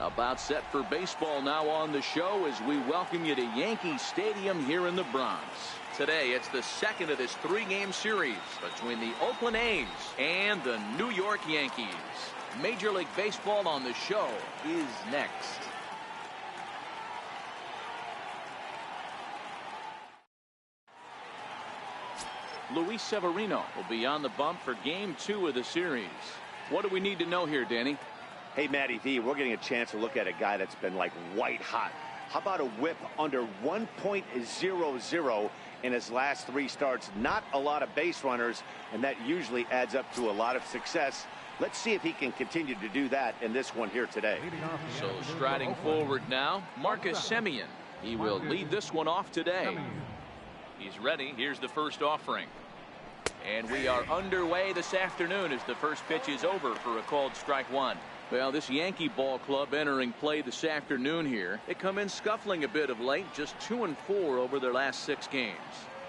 About set for baseball now on the show as we welcome you to Yankee Stadium here in the Bronx. Today, it's the second of this three-game series between the Oakland A's and the New York Yankees. Major League Baseball on the show is next. Luis Severino will be on the bump for Game 2 of the series. What do we need to know here, Danny? Hey, Matty V, we're getting a chance to look at a guy that's been like white hot. How about a whip under 1.00 in his last three starts? Not a lot of base runners, and that usually adds up to a lot of success. Let's see if he can continue to do that in this one here today. So striding forward now, Marcus Semien. He will lead this one off today. He's ready. Here's the first offering. And we are underway this afternoon as the first pitch is over for a called strike one. Well, this Yankee ball club entering play this afternoon here. They come in scuffling a bit of late, just 2-4 over their last 6 games.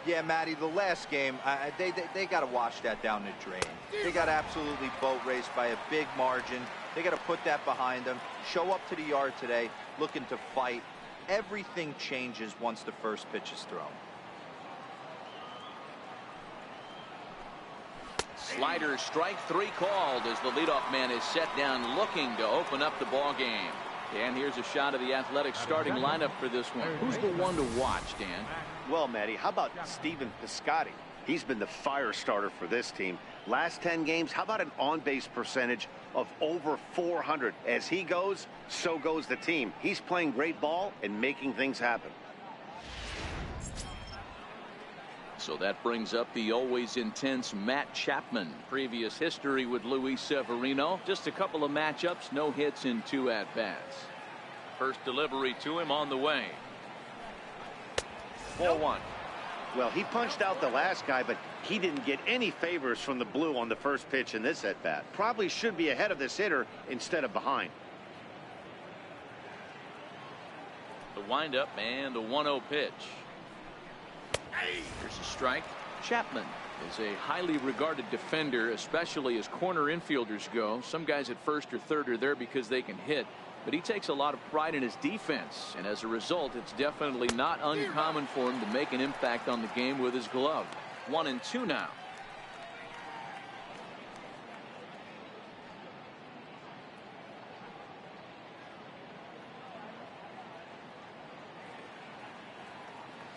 Yeah, Matty, the last game, they got to wash that down the drain. They got absolutely boat raced by a big margin. They got to put that behind them. Show up to the yard today looking to fight. Everything changes once the first pitch is thrown. Slider strike 3 called as the leadoff man is set down looking to open up the ball game. And here's a shot of the Athletics starting lineup for this one. Who's the one to watch, Dan? Well, Matty, how about Stephen Piscotty? He's been the fire starter for this team. Last 10 games, how about an on-base percentage of over 400? As he goes, so goes the team. He's playing great ball and making things happen. So that brings up the always intense Matt Chapman. Previous history with Luis Severino. Just a couple of matchups, no hits in 2 at-bats. First delivery to him on the way. 4-1. Well, he punched out the last guy, but he didn't get any favors from the blue on the first pitch in this at-bat. Probably should be ahead of this hitter instead of behind. The windup and the 1-0 pitch. Here's a strike. Chapman is a highly regarded defender, especially as corner infielders go. Some guys at first or third are there because they can hit, but he takes a lot of pride in his defense, and as a result, it's definitely not uncommon for him to make an impact on the game with his glove. 1-2 now.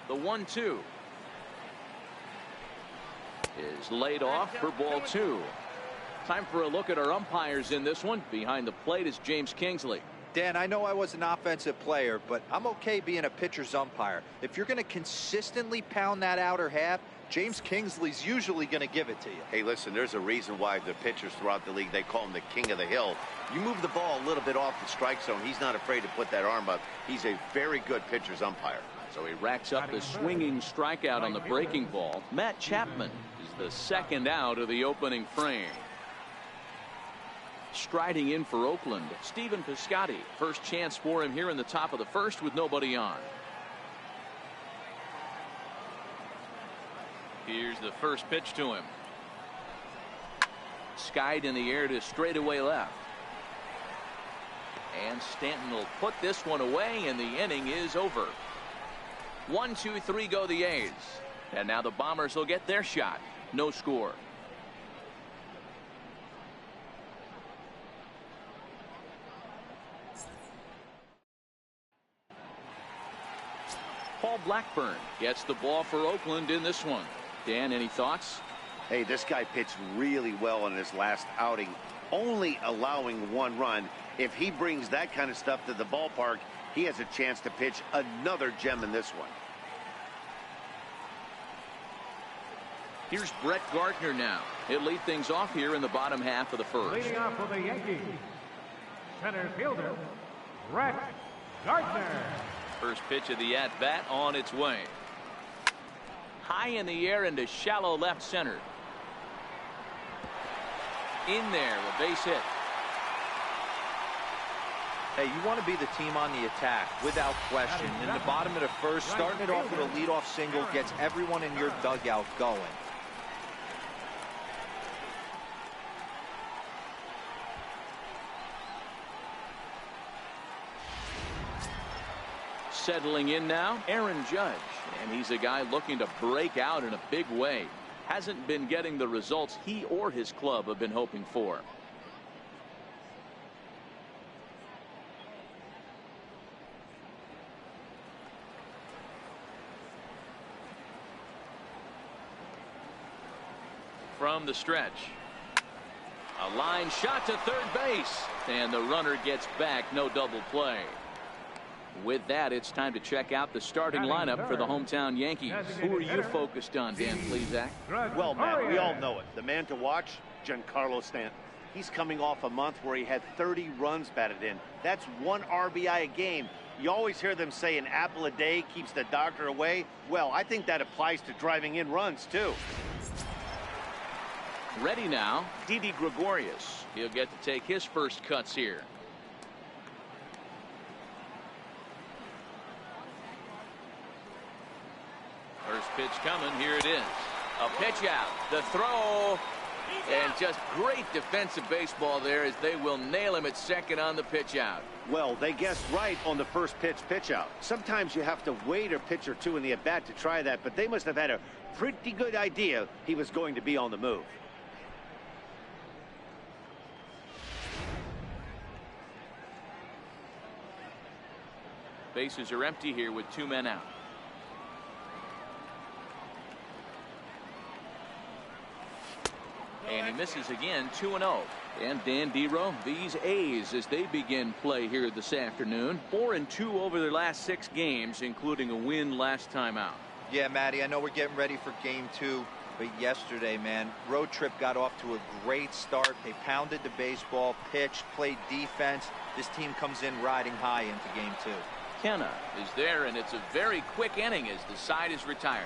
The 1-2 is laid off for ball 2. Time for a look at our umpires in this one. Behind the plate is James Kingsley. Dan, I know I was an offensive player, but I'm okay being a pitcher's umpire. If you're going to consistently pound that outer half, James Kingsley's usually going to give it to you. Hey, listen, there's a reason why the pitchers throughout the league, they call him the king of the hill. You move the ball a little bit off the strike zone, he's not afraid to put that arm up. He's a very good pitcher's umpire. So he racks up the swinging strikeout on the breaking ball. Matt Chapman is the second out of the opening frame. Striding in for Oakland, Stephen Piscotty. First chance for him here in the top of the first with nobody on. Here's the first pitch to him. Skied in the air to straightaway left. And Stanton will put this one away, and the inning is over. 1, 2, 3 go the A's. And now the Bombers will get their shot. No score. Paul Blackburn gets the ball for Oakland in this one. Dan, any thoughts? Hey, this guy pitched really well in his last outing, only allowing 1 run. If he brings that kind of stuff to the ballpark, he has a chance to pitch another gem in this one. Here's Brett Gardner now. He'll lead things off here in the bottom half of the first. Leading off for the Yankees, center fielder, Brett Gardner. First pitch of the at-bat on its way. High in the air into shallow left center. In there, a base hit. Hey, you want to be the team on the attack, without question. In the bottom of the first, starting it off with a leadoff single gets everyone in your dugout going. Settling in now, Aaron Judge, and he's a guy looking to break out in a big way. Hasn't been getting the results he or his club have been hoping for. From the stretch, a line shot to third base, and the runner gets back. No double play. With that, it's time to check out the starting lineup for the hometown Yankees. Who are you focused on, Dan Plesac? Well, Matt, we all know it. The man to watch, Giancarlo Stanton. He's coming off a month where he had 30 runs batted in. That's 1 RBI a game. You always hear them say an apple a day keeps the doctor away. Well, I think that applies to driving in runs, too. Ready now, Didi Gregorius. He'll get to take his first cuts here. First pitch coming. Here it is. A pitch out. The throw. And just great defensive baseball there as they will nail him at second on the pitch out. Well, they guessed right on the first pitch out. Sometimes you have to wait a pitch or two in the at-bat to try that, but they must have had a pretty good idea he was going to be on the move. Bases are empty here with 2 men out. And he misses again, 2-0. And Dan Dero, these A's, as they begin play here this afternoon, 4-2 over their last 6 games, including a win last time out. Yeah, Matty, I know we're getting ready for game 2, but yesterday, man, road trip got off to a great start. They pounded the baseball, pitched, played defense. This team comes in riding high into game 2. Kenna is there, and it's a very quick inning as the side is retired.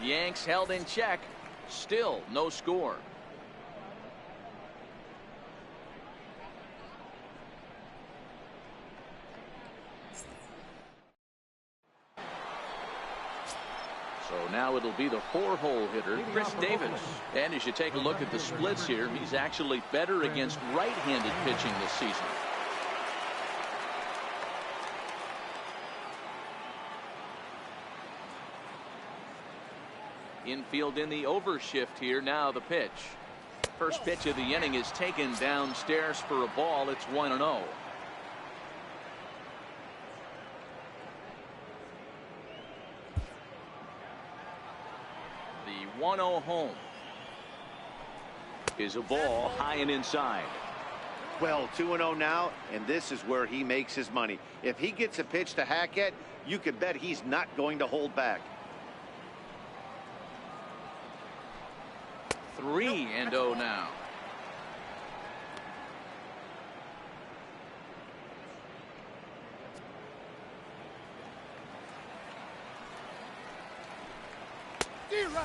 Yanks held in check. Still no score. So now it'll be the 4-hole hitter, Chris Davis. And as you take a look at the splits here, he's actually better against right-handed pitching this season. Infield in the overshift here. Now the pitch. First pitch of the inning is taken downstairs for a ball. It's 1-0. The 1-0 home is a ball high and inside. Well, 2-0 now, and this is where he makes his money. If he gets a pitch to hack at, you can bet he's not going to hold back. 3-0 now.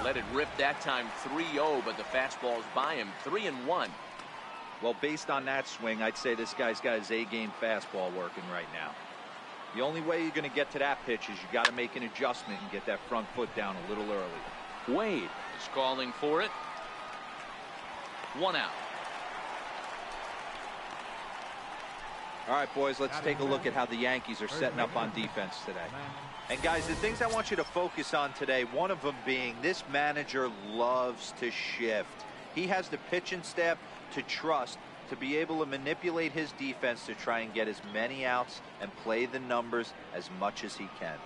Let it rip that time. 3-0, but the fastball's by him. 3-1. Well, based on that swing, I'd say this guy's got his A-game fastball working right now. The only way you're going to get to that pitch is you got to make an adjustment and get that front foot down a little early. Wade is calling for it. 1 out. All right, boys, let's take a look at how the Yankees are setting up on defense today. And guys, the things I want you to focus on today, one of them being this manager loves to shift. He has the pitching staff to trust to be able to manipulate his defense to try and get as many outs and play the numbers as much as he can.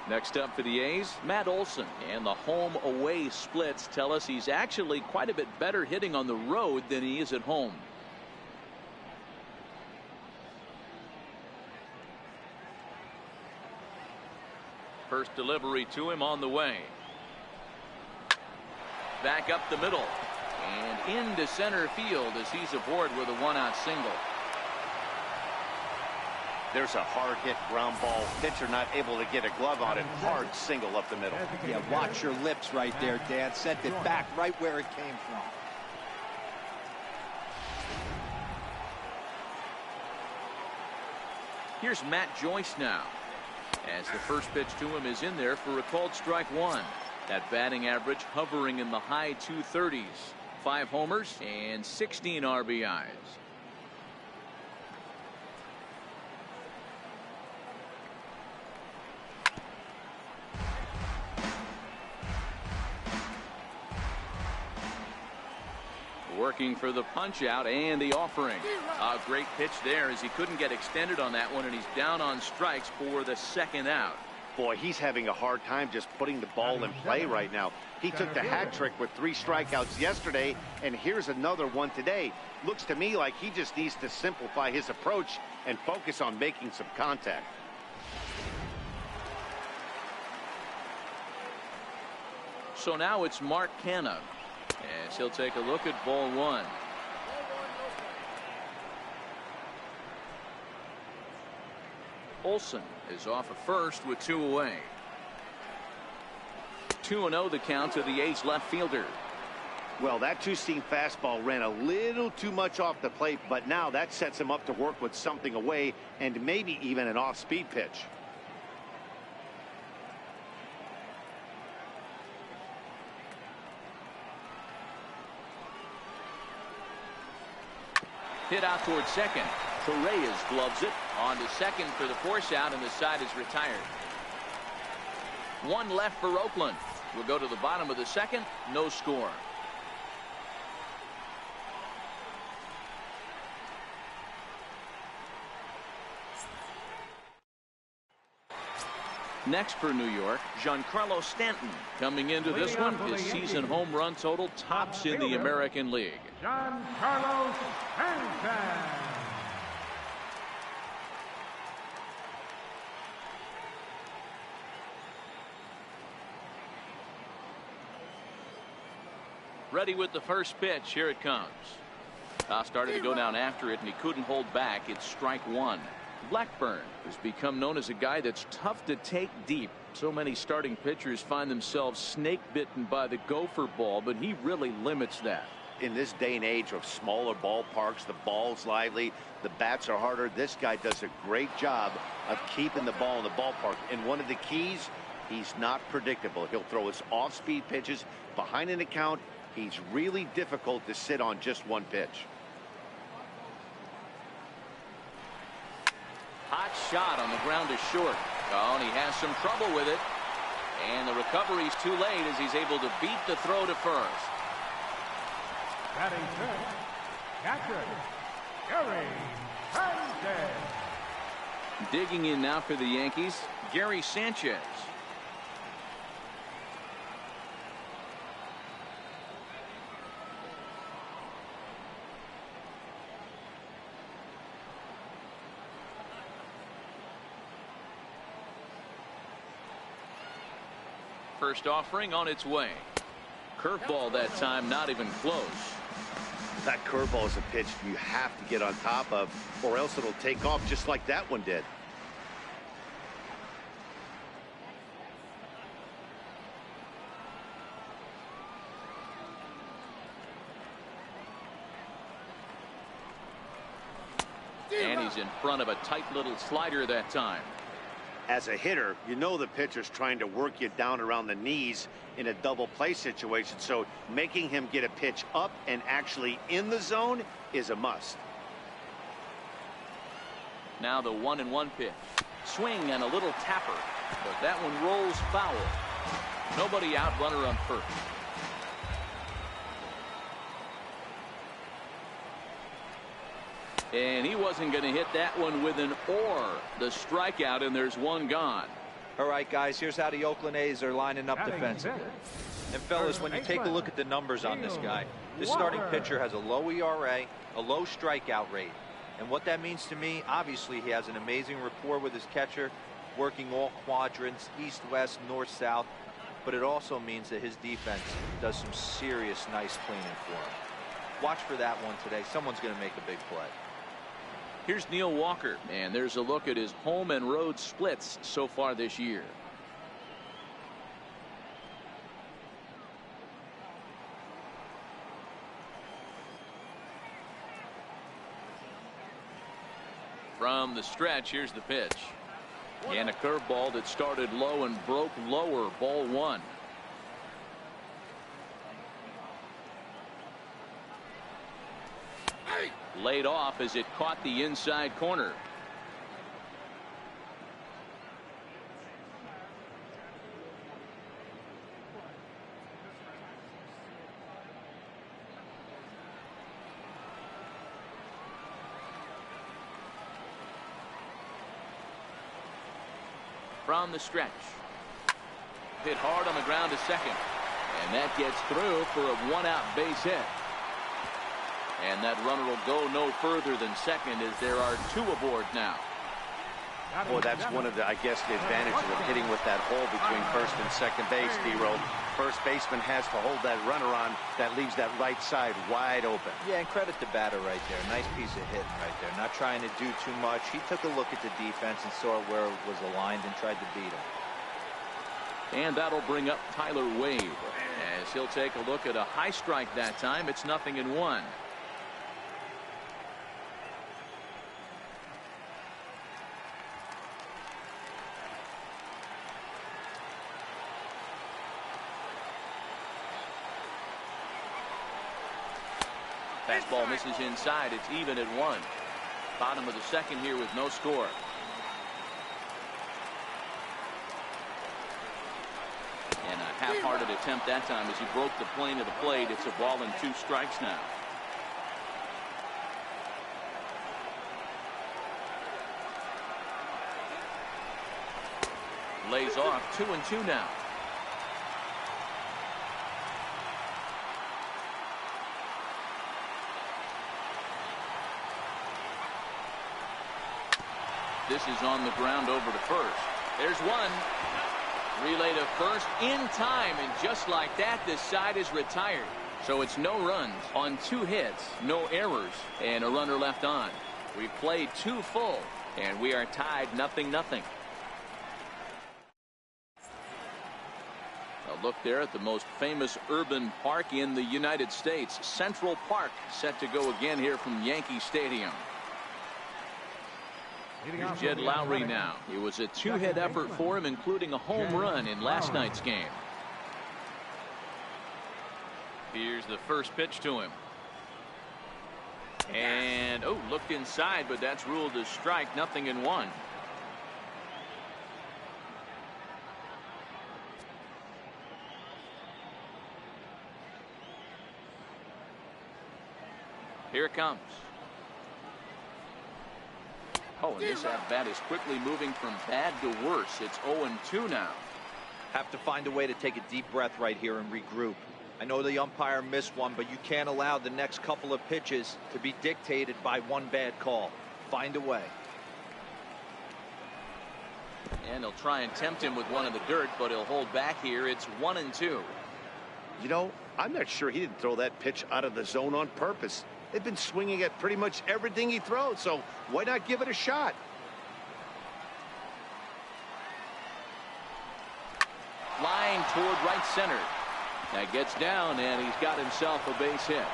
Next up for the A's, Matt Olson. And the home-away splits tell us he's actually quite a bit better hitting on the road than he is at home. First delivery to him on the way. Back up the middle. And into center field as he's aboard with a 1-out single. There's a hard hit ground ball. Pitcher not able to get a glove on it. Hard single up the middle. Yeah, watch your lips right there, Dan. Sent it back right where it came from. Here's Matt Joyce now, as the first pitch to him is in there for a called strike 1. That batting average hovering in the high 230s. 5 homers and 16 RBIs. Working for the punch out and the offering. A great pitch there as he couldn't get extended on that one, and he's down on strikes for the second out. Boy, he's having a hard time just putting the ball in play right now. He took the hat trick with 3 strikeouts yesterday, and here's another one today. Looks to me like he just needs to simplify his approach and focus on making some contact. So now it's Mark Canha, as he'll take a look at ball 1. Olson is off at first with 2 away. 2-0 the count to the A's left fielder. Well, that two-seam fastball ran a little too much off the plate, but now that sets him up to work with something away and maybe even an off-speed pitch. Hit out towards second. Torres gloves it on to second for the force out, and the side is retired. 1 left for Oakland. We'll go to the bottom of the second. No score. Next for New York, Giancarlo Stanton. Coming into this one, his season home run total tops in the American League. Giancarlo Stanton. Ready with the first pitch. Here it comes. Started to go down after it, and he couldn't hold back. It's strike 1. Blackburn has become known as a guy that's tough to take deep. So many starting pitchers find themselves snake bitten by the gopher ball, but he really limits that. In this day and age of smaller ballparks, the ball's lively, the bats are harder. This guy does a great job of keeping the ball in the ballpark. And one of the keys, he's not predictable. He'll throw his off-speed pitches behind an account. He's really difficult to sit on just one pitch. Hot shot on the ground is short. Oh, and he has some trouble with it. And the recovery's too late as he's able to beat the throw to first. Batting first, catcher, Gary Sanchez. Digging in now for the Yankees, Gary Sanchez. First offering on its way. Curveball that time, not even close. That curveball is a pitch you have to get on top of, or else it'll take off just like that one did. And he's in front of a tight little slider that time. As a hitter, you know the pitcher's trying to work you down around the knees in a double play situation, so making him get a pitch up and actually in the zone is a must. Now the 1-1 pitch. Swing and a little tapper, but that one rolls foul. Nobody out, runner on first. And he wasn't going to hit that one with an or. The strikeout, and there's one gone. All right, guys, here's how the Oakland A's are lining up defensively. And, fellas, when you take a look at the numbers on this guy, this starting pitcher has a low ERA, a low strikeout rate. And what that means to me, obviously, he has an amazing rapport with his catcher, working all quadrants, east, west, north, south. But it also means that his defense does some serious nice cleaning for him. Watch for that one today. Someone's going to make a big play. Here's Neil Walker, and there's a look at his home and road splits so far this year. From the stretch, here's the pitch. And a curveball that started low and broke lower, ball 1. Laid off as it caught the inside corner. from the stretch. Hit hard on the ground to second. And that gets through for a one-out base hit. And that runner will go no further than second as there are two aboard now. Well, that's one of the, I guess, the advantages of hitting with that hole between first and second base, D-Roll. First baseman has to hold that runner on. That leaves that right side wide open. Yeah, and credit the batter right there. Nice piece of hitting right there. Not trying to do too much. He took a look at the defense and saw where it was aligned and tried to beat him. And that'll bring up Tyler Wade as he'll take a look at a high strike that time. It's 0-1. Fastball misses inside. It's even at 1. Bottom of the second here with no score. And a half-hearted attempt that time as he broke the plane of the plate. It's a ball and 2 strikes now. Lays off 2-2 now. This is on the ground over to first. There's one. Relay to first in time, and just like that, this side is retired. So it's no runs on 2 hits, no errors, and a runner left on. We've played 2 full, and we are tied 0-0. A look there at the most famous urban park in the United States, Central Park, set to go again here from Yankee Stadium. Here's Jed Lowrie now. It was a 2-hit effort for him, including a home run in last night's game. Here's the first pitch to him. And, oh, looked inside, but that's ruled a strike. 0-1. Here it comes. Oh, and this at-bat is quickly moving from bad to worse. It's 0-2 now. Have to find a way to take a deep breath right here and regroup. I know the umpire missed one, but you can't allow the next couple of pitches to be dictated by one bad call. Find a way. And he'll try and tempt him with one in the dirt, but he'll hold back here. It's 1-2. You know, I'm not sure he didn't throw that pitch out of the zone on purpose. They've been swinging at pretty much everything he throws, so why not give it a shot? Line toward right center. That gets down, and he's got himself a base hit.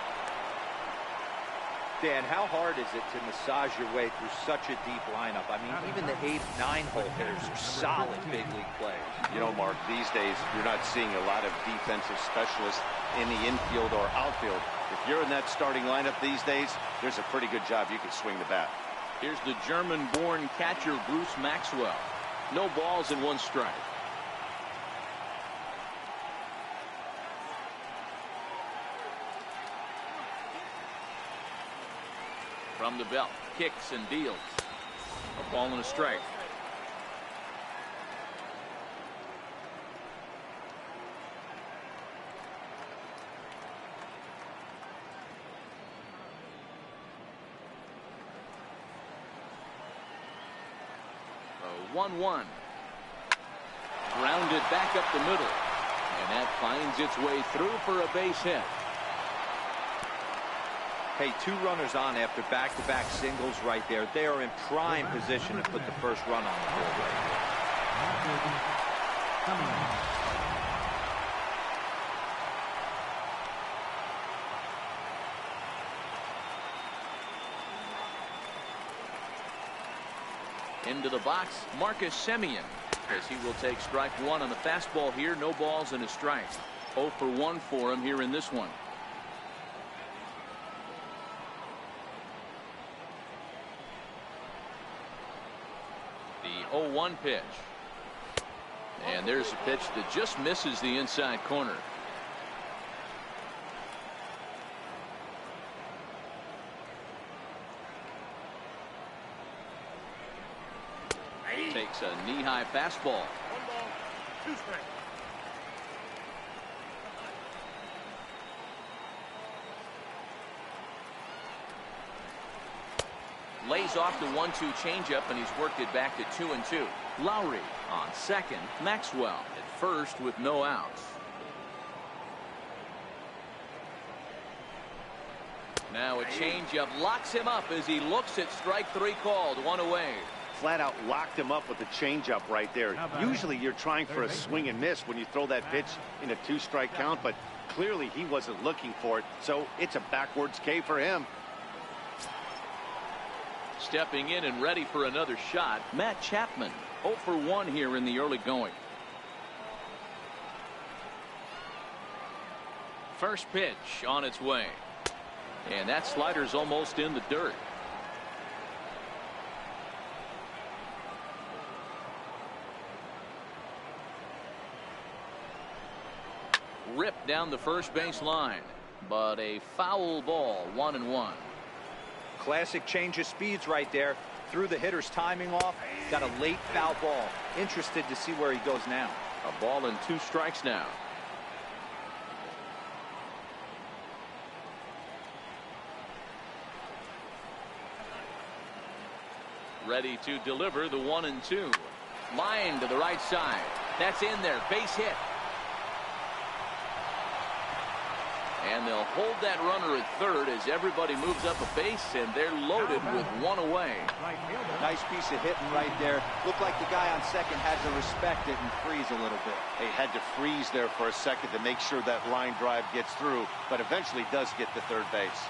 Dan, how hard is it to massage your way through such a deep lineup? I mean, even the 8th, 9-hole hitters are solid big league players. You know, Mark, these days you're not seeing a lot of defensive specialists in the infield or outfield. If you're in that starting lineup these days, there's a pretty good job you can swing the bat. Here's the German-born catcher Bruce Maxwell. No balls and 1 strike. From the belt, kicks and deals. A ball and a strike. A 1-1. Grounded back up the middle. And that finds its way through for a base hit. Hey, 2 runners on after back-to-back singles right there. They are in prime position to put the first run on the board right here. Into the box, Marcus Semien, as he will take strike 1 on the fastball here. No balls and a strike. 0 for 1 for him here in this one. The 0-1 pitch. And there's a pitch that just misses the inside corner. Takes a knee-high fastball. 2 strikes. Lays off the 1-2 changeup, and he's worked it back to 2-2. Lowrie on second. Maxwell at first with no outs. Now a changeup locks him up as he looks at strike 3 called. 1 away. Flat out locked him up with the changeup right there. Usually you're trying for a swing and miss when you throw that pitch in a 2-strike count, but clearly he wasn't looking for it, so it's a backwards K for him. Stepping in and ready for another shot, Matt Chapman. 0 for 1 here in the early going. First pitch on its way. And that slider's almost in the dirt. Ripped down the first base line, but a foul ball. 1-1. Classic change of speeds right there. Threw the hitter's timing off. Got a late foul ball. Interested to see where he goes now. A ball and 2 strikes now. Ready to deliver the 1-2. Line to the right side. That's in there. Base hit. And they'll hold that runner at third as everybody moves up a base, and they're loaded with 1 away. Nice piece of hitting right there. Looked like the guy on second had to respect it and freeze a little bit. They had to freeze there for a second to make sure that line drive gets through, but eventually does get to third base.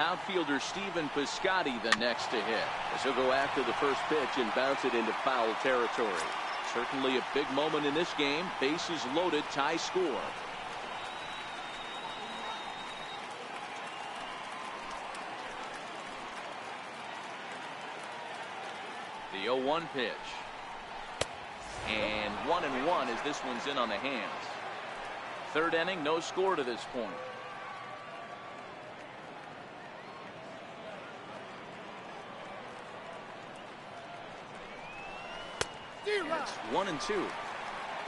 Outfielder Stephen Piscotty the next to hit, as he'll go after the first pitch and bounce it into foul territory. Certainly a big moment in this game. Bases loaded, tie score. The 0-1 pitch. And 1-1 as this one's in on the hands. Third inning, no score to this point. It's 1-2.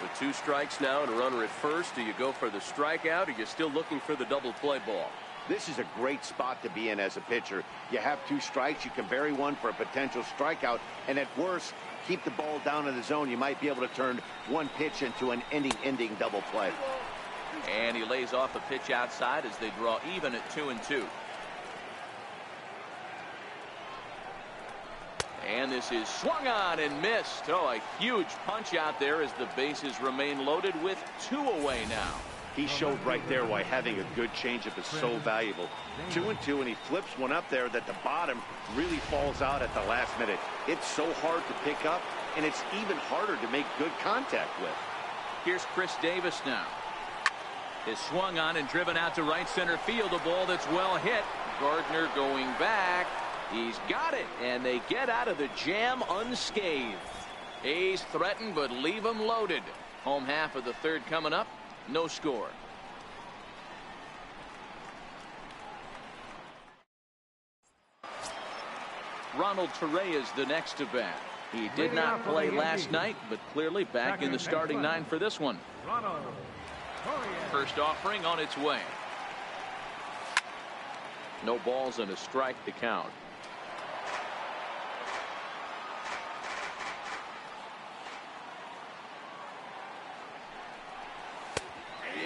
With 2 strikes now and a runner at first, do you go for the strikeout, or are you still looking for the double play ball? This is a great spot to be in as a pitcher. You have 2 strikes, you can bury one for a potential strikeout, and at worst, keep the ball down in the zone. You might be able to turn one pitch into an ending double play. And he lays off a pitch outside as they draw even at 2-2. And this is swung on and missed. Oh, a huge punch out there as the bases remain loaded with 2 away now. He showed right there why having a good changeup is so valuable. 2-2, and he flips one up there that the bottom really falls out at the last minute. It's so hard to pick up, and it's even harder to make good contact with. Here's Chris Davis now. Is swung on and driven out to right center field. A ball that's well hit. Gardner going back. He's got it, and they get out of the jam unscathed. A's threaten, but leave them loaded. Home half of the third coming up. No score. Ronald Torreyes is the next to bat. He did not play last night, but clearly back in the starting 9 for this one. First offering on its way. No balls and a strike to count.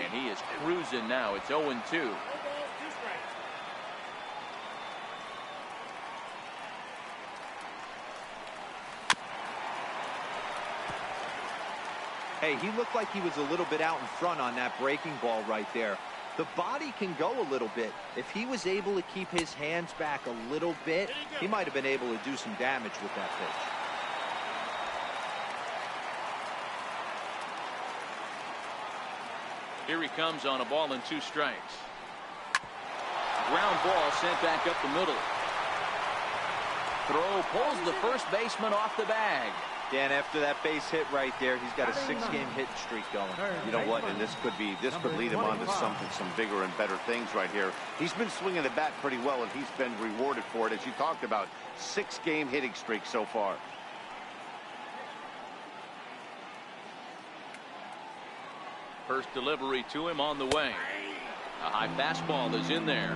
And he is cruising now. It's 0-2. Hey, he looked like he was a little bit out in front on that breaking ball right there. The body can go a little bit. If he was able to keep his hands back a little bit, he might have been able to do some damage with that pitch. Here he comes on a ball and 2 strikes. Ground ball sent back up the middle. Throw pulls the first baseman off the bag. Dan, after that base hit right there, he's got a 6-game hitting streak going. You know what? And this could lead him on to some bigger and better things right here. He's been swinging the bat pretty well, and he's been rewarded for it, as you talked about. 6-game hitting streak so far. First delivery to him on the way. A high fastball is in there.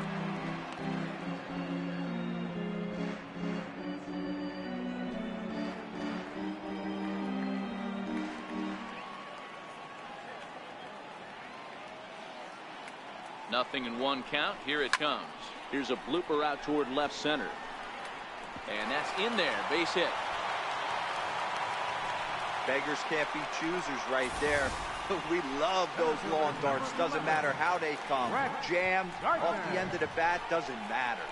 Nothing in 1 count. Here it comes. Here's a blooper out toward left center. And that's in there. Base hit. Beggars can't be choosers right there. We love those long darts. Doesn't matter how they come. Jammed off the end of the bat, doesn't matter.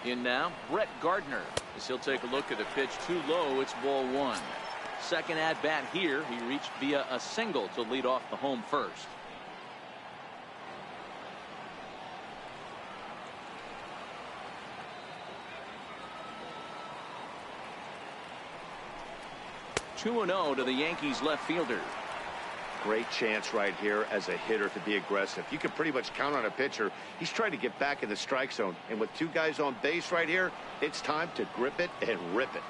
In now, Gardner. As he'll take a look at the pitch too low, it's ball 1. Second at bat here, he reached via a single to lead off the home first. Two 2-0 to the Yankees left fielder. Great chance right here as a hitter to be aggressive. You can pretty much count on a pitcher. He's trying to get back in the strike zone. And with 2 guys on base right here, it's time to grip it and rip it.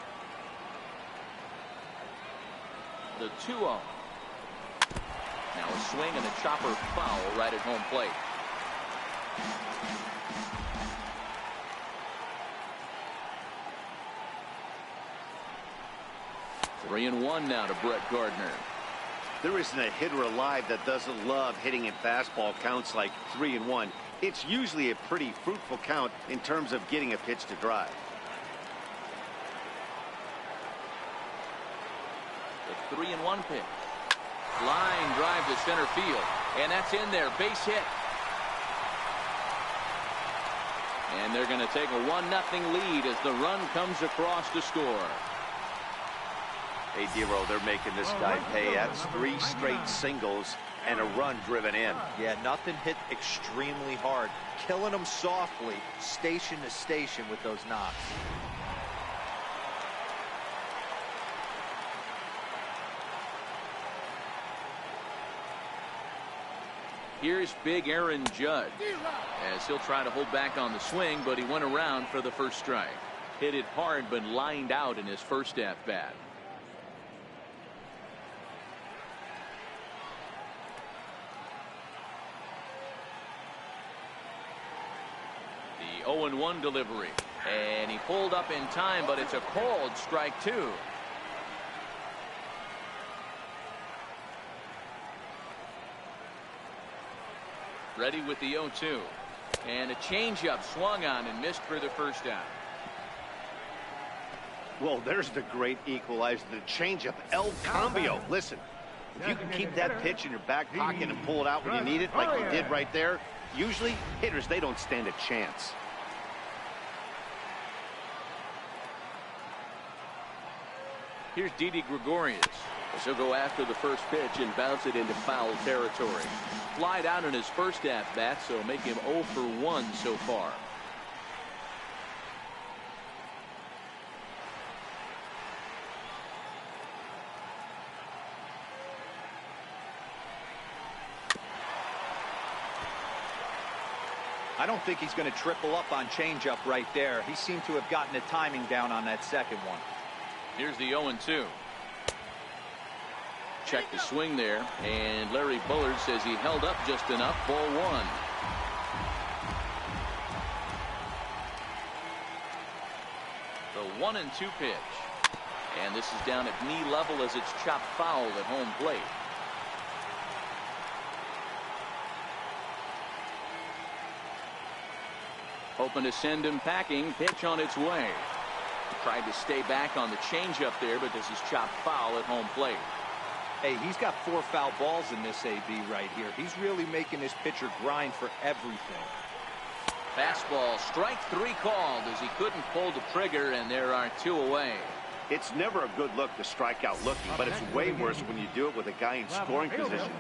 The 2-0. Now a swing and a chopper foul right at home plate. Three and 1 now to Gardner. There isn't a hitter alive that doesn't love hitting in fastball counts like 3 and 1. It's usually a pretty fruitful count in terms of getting a pitch to drive. The 3 and 1 pitch. Line drive to center field. And that's in there. Base hit. And they're going to take a 1-0 lead as the run comes across to score. Hey, Dero, they're making this guy pay. That's 3 straight singles and a run driven in. Yeah, nothing hit extremely hard. Killing them softly, station to station with those knocks. Here's big Aaron Judge as he'll try to hold back on the swing, but he went around for the first strike. Hit it hard, but lined out in his first at bat. The 0-1 delivery, and he pulled up in time, but it's a called strike 2. Ready with the 0-2, and a changeup swung on and missed for the first out. Well, there's the great equalizer, the changeup, El Cambio. Listen, if you can keep that pitch in your back pocket and pull it out when you need it, like you did right there, usually hitters, they don't stand a chance. Here's Didi Gregorius. He'll go after the first pitch and bounce it into foul territory. Flied out in his first at bat, so make him 0 for 1 so far. I don't think he's going to triple up on changeup right there. He seemed to have gotten the timing down on that second one. Here's the 0-2. Check the swing there, and Larry Bullard says he held up just enough. Ball 1. The 1-2 pitch, and this is down at knee level as it's chopped foul at home plate. Hoping to send him packing. Pitch on its way. Tried to stay back on the changeup there, but this is chopped foul at home plate. Hey, he's got 4 foul balls in this AB right here. He's really making this pitcher grind for everything. Fastball, strike 3 called as he couldn't pull the trigger, and there are 2 away. It's never a good look to strike out looking, but it's way worse when you do it with a guy in scoring position.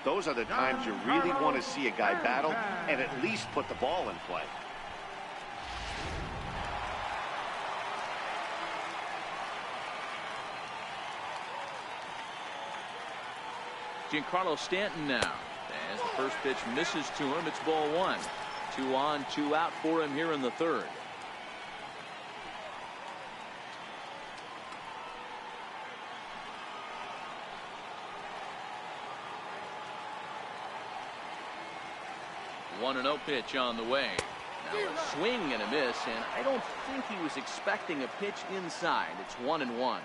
Those are the times you really want to see a guy battle and at least put the ball in play. Giancarlo Stanton now. As the first pitch misses to him, it's ball one. 2 on, 2 out for him here in the third. One and 0 pitch on the way. Now a swing and a miss, and I don't think he was expecting a pitch inside. It's 1-1.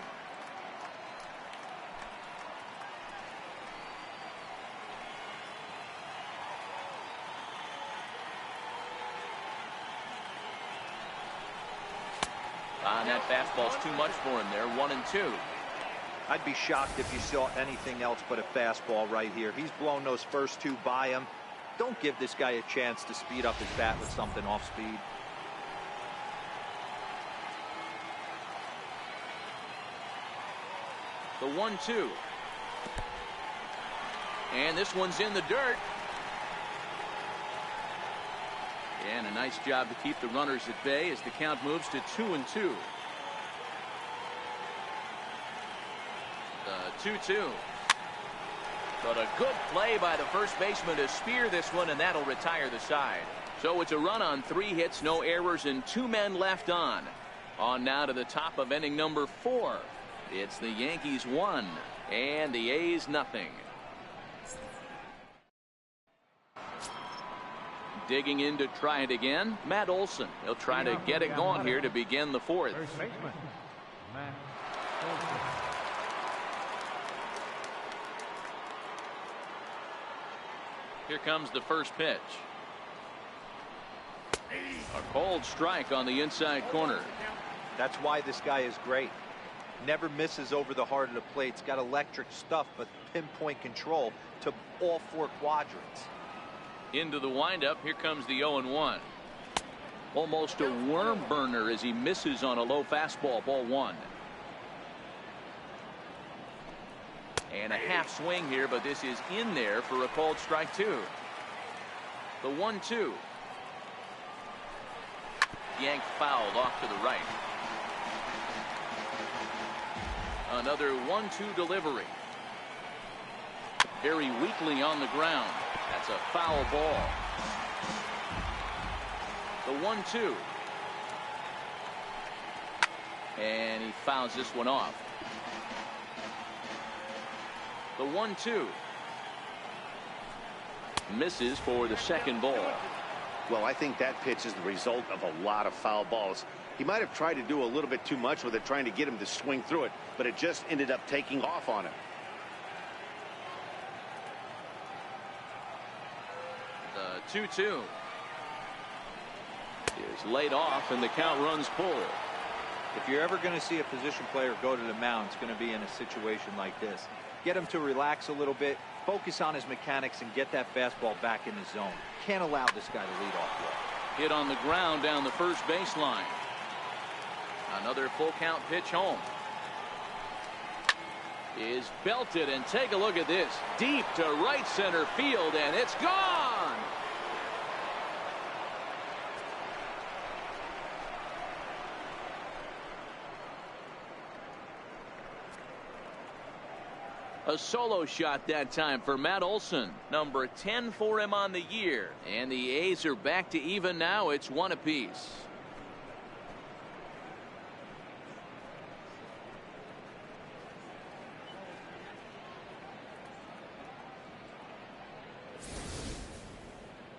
And that fastball's too much for him there. 1-2. I'd be shocked if you saw anything else but a fastball right here. He's blown those first 2 by him. Don't give this guy a chance to speed up his bat with something off speed. The 1-2. And this one's in the dirt. And a nice job to keep the runners at bay as the count moves to 2-2. The 2-2. But a good play by the first baseman to spear this one, and that'll retire the side. So it's a run on 3 hits, no errors, and 2 men left on. On now to the top of inning number 4. It's the Yankees 1 and the A's nothing. Digging in to try it again, Matt Olson. He'll try to get it going here to begin the 4th. First baseman, Matt Olson. Here comes the first pitch. A cold strike on the inside corner. That's why this guy is great. Never misses over the heart of the plate. He's got electric stuff, but pinpoint control to all 4 quadrants. Into the windup. Here comes the 0-1. Almost a worm burner as he misses on a low fastball. Ball 1. And a half swing here, but this is in there for a called strike 2. The 1-2. Yanked fouled off to the right. Another 1-2 delivery. Very weakly on the ground. That's a foul ball. The 1-2. And he fouls this one off. The 1-2. Misses for the second ball. Well, I think that pitch is the result of a lot of foul balls. He might have tried to do a little bit too much with it, trying to get him to swing through it, but it just ended up taking off on him. The 2-2 is laid off, and the count runs full. If you're ever going to see a position player go to the mound, it's going to be in a situation like this. Get him to relax a little bit, focus on his mechanics, and get that fastball back in his zone. Can't allow this guy to lead off yet. Hit on the ground down the first baseline. Another full count pitch home. Is belted, and take a look at this. Deep to right center field, and it's gone. A solo shot that time for Matt Olson. Number 10 for him on the year. And the A's are back to even now. It's 1 apiece.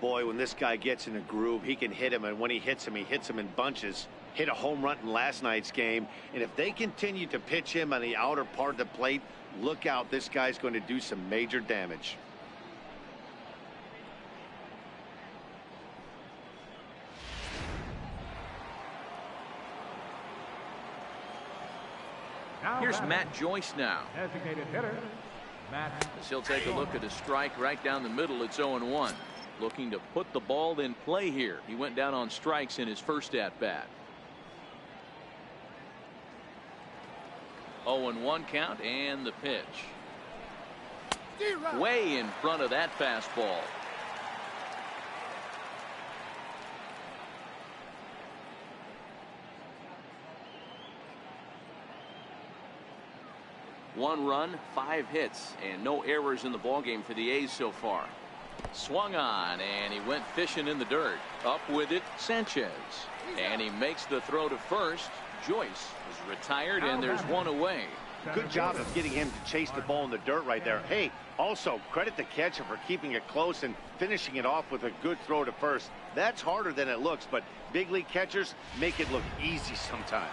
Boy, when this guy gets in a groove, he can hit him, and when he hits him in bunches. Hit a home run in last night's game, and if they continue to pitch him on the outer part of the plate, look out, this guy's going to do some major damage. Here's Matt Joyce now. Designated hitter, Matt. As he'll take a look at a strike right down the middle. It's 0-1. Looking to put the ball in play here. He went down on strikes in his first at bat. 0-1 count and the pitch. Way in front of that fastball. One run, 5 hits, and no errors in the ballgame for the A's so far. Swung on, and he went fishing in the dirt. Up with it, Sanchez. And he makes the throw to first. Joyce is retired, and there's one away. Good job of getting him to chase the ball in the dirt right there. Hey, also credit the catcher for keeping it close and finishing it off with a good throw to first. That's harder than it looks, but big league catchers make it look easy sometimes.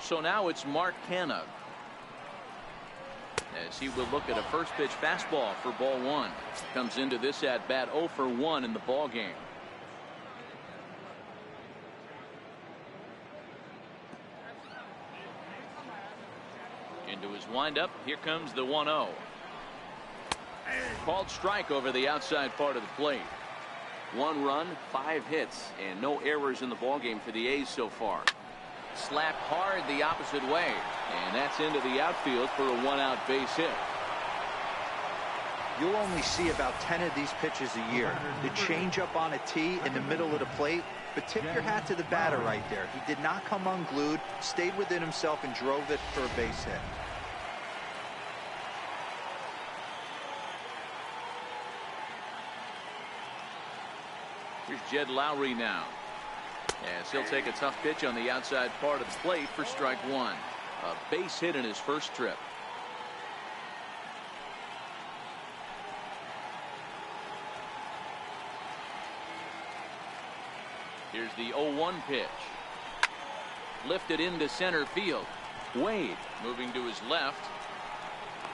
So now it's Mark Canha, as he will look at a first pitch fastball for ball 1. Comes into this at bat 0 for 1 in the ball game. Into his windup. Here comes the 1-0. Called strike over the outside part of the plate. 1 run, 5 hits, and no errors in the ball game for the A's so far. Slapped hard the opposite way, and that's into the outfield for a 1-out base hit. You'll only see about 10 of these pitches a year. The changeup on a tee in the middle of the plate, but tip your hat to the batter right there. He did not come unglued, stayed within himself, and drove it for a base hit. Here's Jed Lowrie now, as he'll take a tough pitch on the outside part of the plate for strike 1. A base hit in his first trip. Here's the 0-1 pitch. Lifted into center field. Wade moving to his left.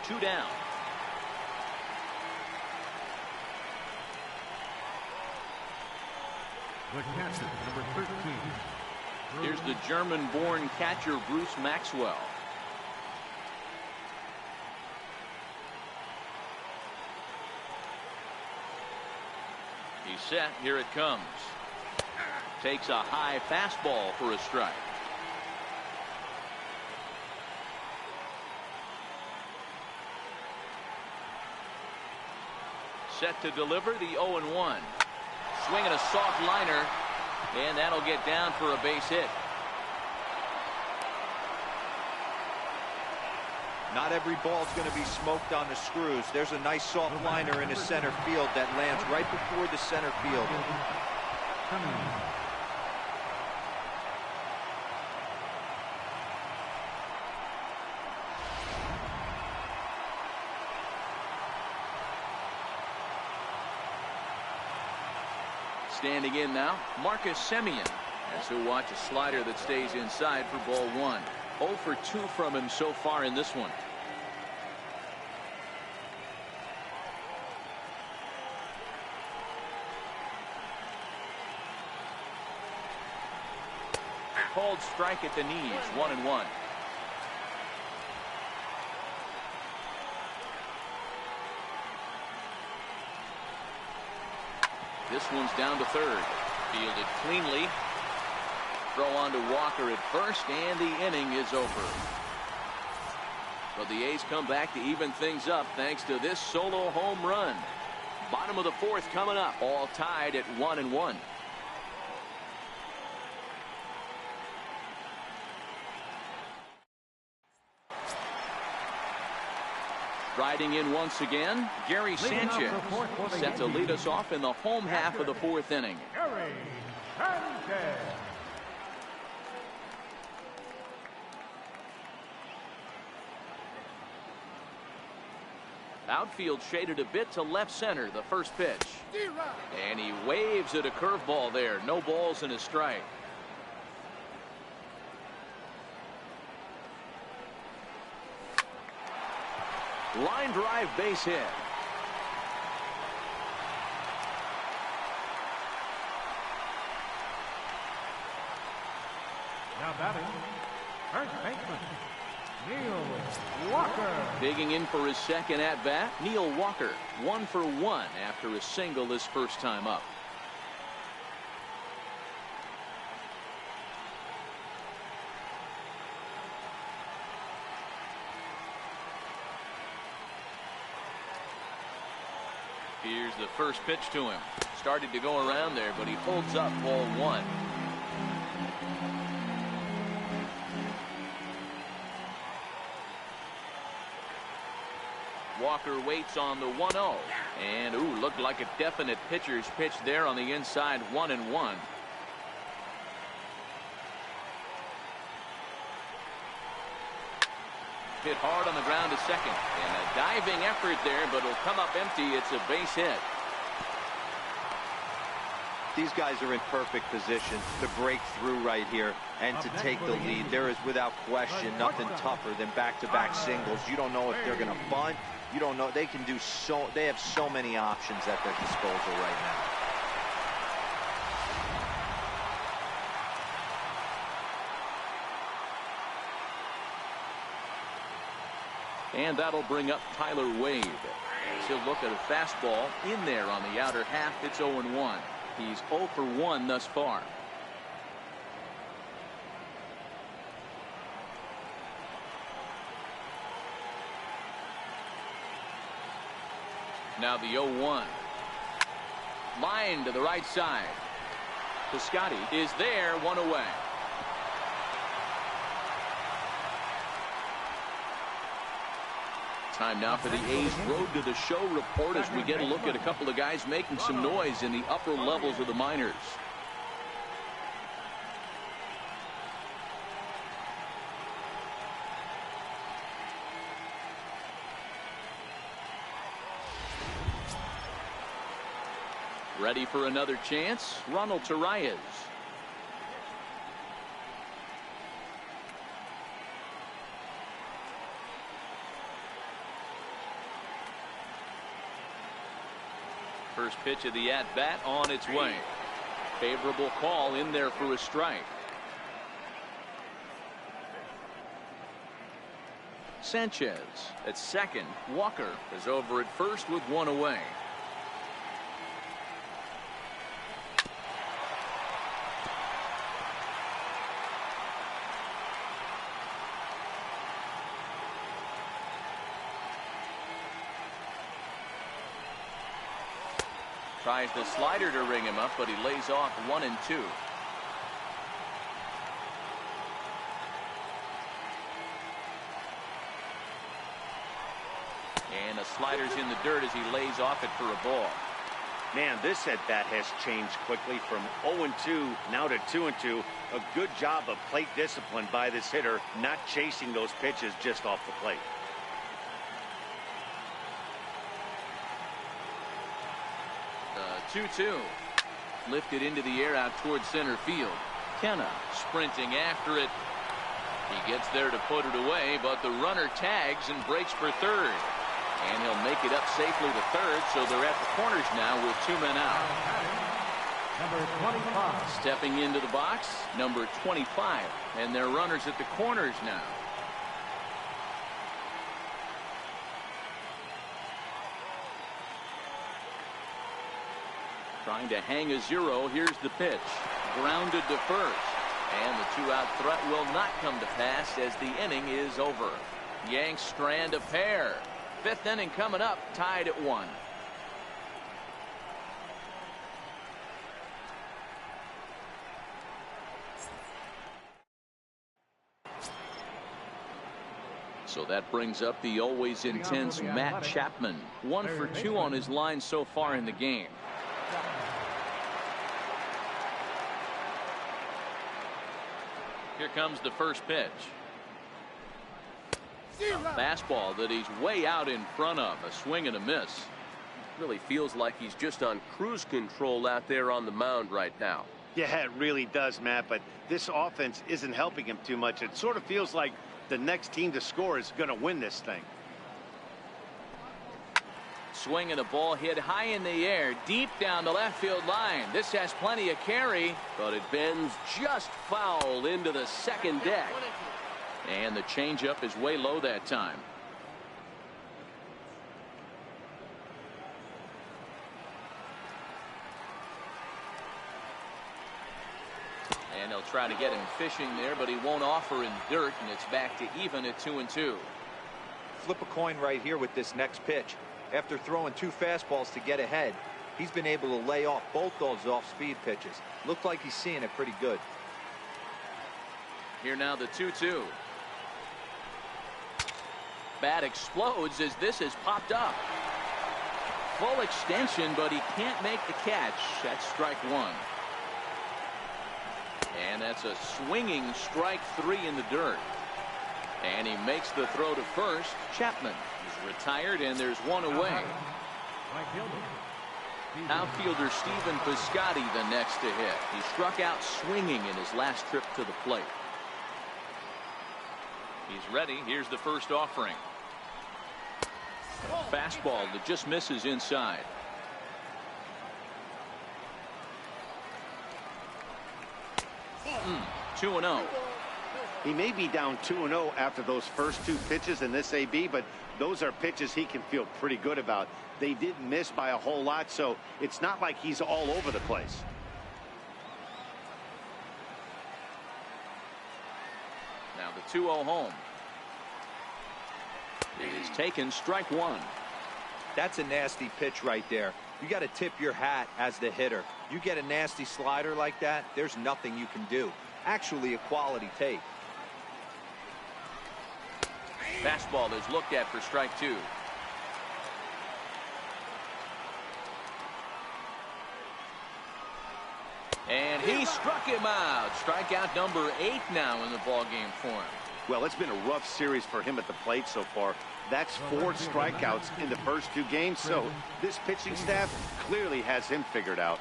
2 down. The catcher, number 13. Here's the German-born catcher, Bruce Maxwell. He's set. Here it comes. Takes a high fastball for a strike. Set to deliver the 0-1. Swinging a soft liner, and that'll get down for a base hit. Not every ball's going to be smoked on the screws. There's a nice soft liner in the center field that lands right before the center field. Standing in now, Marcus Semien, as he'll watch a slider that stays inside for ball 1. 0 for 2 from him so far in this one. Called strike at the knees, 1-1. This one's down to third. Fielded cleanly. Throw on to Walker at first, and the inning is over. But the A's come back to even things up thanks to this solo home run. Bottom of the 4th coming up, all tied at 1-1. Riding in once again, Gary Sanchez, set to lead us off in the home half of the 4th inning. Gary Sanchez. Outfield shaded a bit to left center, the first pitch. And he waves at a curveball there. No balls and a strike. Line drive base hit. Now batting, first baseman, Neil Walker. Digging in for his second at-bat, Neil Walker, 1 for 1 after a single his first time up. Here's the first pitch to him. Started to go around there, but he holds up ball one. Walker waits on the 1-0. And, ooh, looked like a definite pitcher's pitch there on the inside, 1-1. Hit hard on the ground to second. And a diving effort there, but it'll come up empty. It's a base hit. These guys are in perfect position to break through right here and to take the lead. There is, without question, nothing tougher than back-to-back singles. You don't know if they're going to bunt. You don't know. They can do so. They have so many options at their disposal right now. And that'll bring up Tyler Wade. He'll look at a fastball in there on the outer half. It's 0-1. He's 0 for 1 thus far. Now the 0-1. Line to the right side. Piscotty is there, one away. Time now for the A's Road to the Show report as we get a look at a couple of guys making some noise in the upper levels of the minors. Ready for another chance? Ronald Torreyes. First pitch of the at-bat on its way. Favorable call in there for a strike. Sanchez at second. Walker is over at first with one away. Tries the slider to ring him up, but he lays off 1 and 2. And the slider's in the dirt as he lays off it for a ball. Man, this at bat has changed quickly from 0-2 now to 2-2. A good job of plate discipline by this hitter, not chasing those pitches just off the plate. The 2-2. Lifted into the air out towards center field. Kenna sprinting after it. He gets there to put it away, but the runner tags and breaks for third. And he'll make it up safely to third, so they're at the corners now with 2 men out. Number 25. Stepping into the box, number 25. And they're runners at the corners now. Trying to hang a 0. Here's the pitch. Grounded to first. And the 2-out threat will not come to pass as the inning is over. Yanks strand a pair. 5th inning coming up, tied at 1. So that brings up the always intense Matt Chapman. 1 for 2 on his line so far in the game. Here comes the first pitch. A fastball that he's way out in front of. A swing and a miss. Really feels like he's just on cruise control out there on the mound right now. Yeah, it really does, Matt, but this offense isn't helping him too much. It sort of feels like the next team to score is going to win this thing. Swing and a ball hit high in the air, deep down the left field line. This has plenty of carry, but it bends just foul into the second deck. And the changeup is way low that time. And they'll try to get him fishing there, but he won't offer in dirt, and it's back to even at 2 and 2. Flip a coin right here with this next pitch. After throwing 2 fastballs to get ahead, he's been able to lay off both those off-speed pitches. Looks like he's seeing it pretty good. Here now the 2-2. Bat explodes as this has popped up. Full extension, but he can't make the catch. That's strike 1. And that's a swinging strike 3 in the dirt. And he makes the throw to first. Chapman is retired, and there's 1 away. Outfielder Stephen Piscotty the next to hit. He struck out swinging in his last trip to the plate. He's ready. Here's the first offering. Fastball that just misses inside. Mm, 2-0. He may be down 2-0 after those first 2 pitches in this AB, but those are pitches he can feel pretty good about. They did miss by a whole lot, so it's not like he's all over the place. Now the 2-0 home. It is taken, strike 1. That's a nasty pitch right there. You got to tip your hat as the hitter. You get a nasty slider like that, there's nothing you can do. Actually a quality take. Fastball is looked at for strike 2. And he struck him out. Strikeout number 8 now in the ballgame for him. Well, it's been a rough series for him at the plate so far. That's 4 strikeouts in the first 2 games, so this pitching staff clearly has him figured out.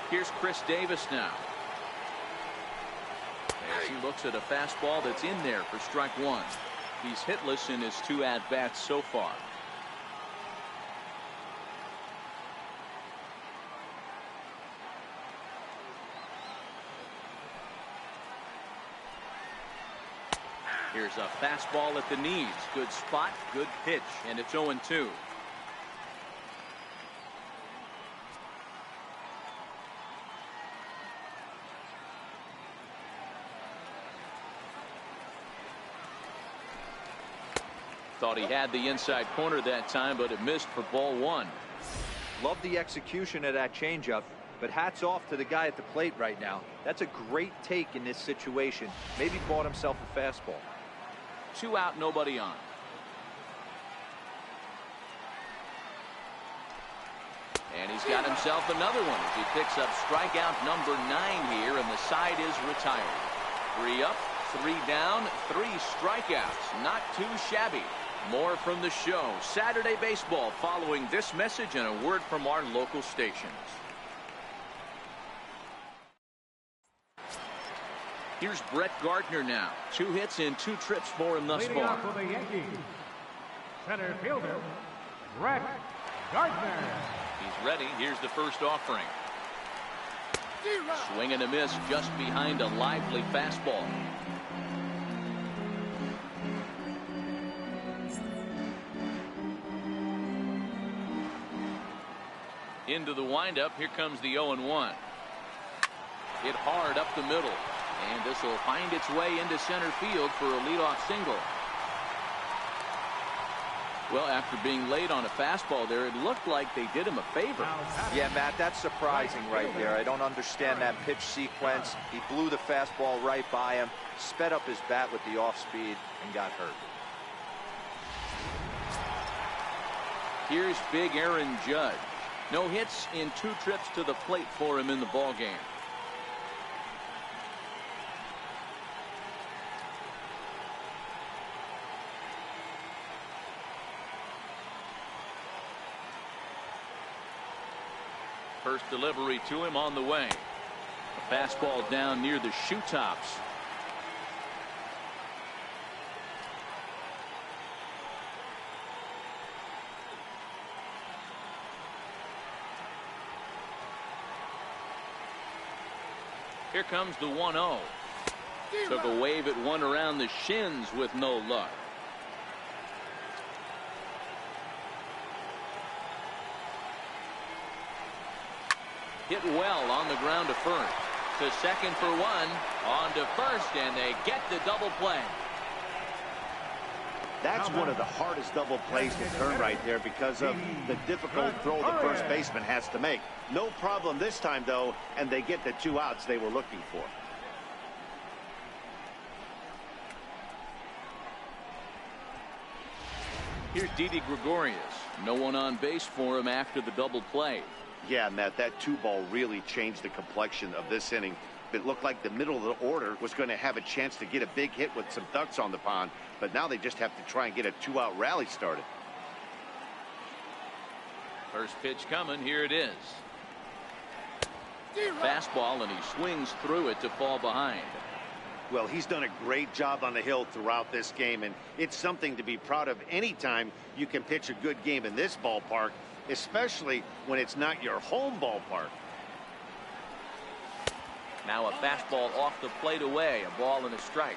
Here's Chris Davis now. As he looks at a fastball that's in there for strike 1. He's hitless in his 2 at-bats so far. Here's a fastball at the knees. Good spot, good pitch, and it's 0-2. Thought he had the inside corner that time, but it missed for ball 1. Love the execution of that changeup, but hats off to the guy at the plate right now. That's a great take in this situation. Maybe bought himself a fastball. 2 out, nobody on. And he's got himself another one as he picks up strikeout number 9 here, and the side is retired. 3 up, 3 down, 3 strikeouts. Not too shabby. More from the show. Saturday Baseball following this message and a word from our local stations. Here's Brett Gardner now. 2 hits in 2 trips for him thus Leading far. off for the Yankees, center fielder, Brett Gardner. He's ready. Here's the first offering. Swing and a miss just behind a lively fastball. Into the windup. Here comes the 0-1. Hit hard up the middle. And this will find its way into center field for a leadoff single. Well, after being late on a fastball there, it looked like they did him a favor. Yeah, Matt, that's surprising right there. I don't understand that pitch sequence. He blew the fastball right by him, sped up his bat with the off speed, and got hurt. Here's big Aaron Judge. No hits in 2 trips to the plate for him in the ballgame. First delivery to him on the way. A fastball down near the shoe tops. Here comes the 1-0. Took a wave at one around the shins with no luck. Hit well on the ground to first. To second for one. On to first, and they get the double play. That's one of the hardest double plays to turn right there because of the difficult throw the first baseman has to make. No problem this time, though, and they get the 2 outs they were looking for. Here's Didi Gregorius. No one on base for him after the double play. Yeah, Matt, that 2-ball really changed the complexion of this inning. It looked like the middle of the order was going to have a chance to get a big hit with some ducks on the pond, but now they just have to try and get a 2-out rally started. First pitch coming. Here it is. Fastball, and he swings through it to fall behind. Well, he's done a great job on the hill throughout this game, and it's something to be proud of anytime you can pitch a good game in this ballpark, especially when it's not your home ballpark. Now a fastball off the plate away, a ball and a strike.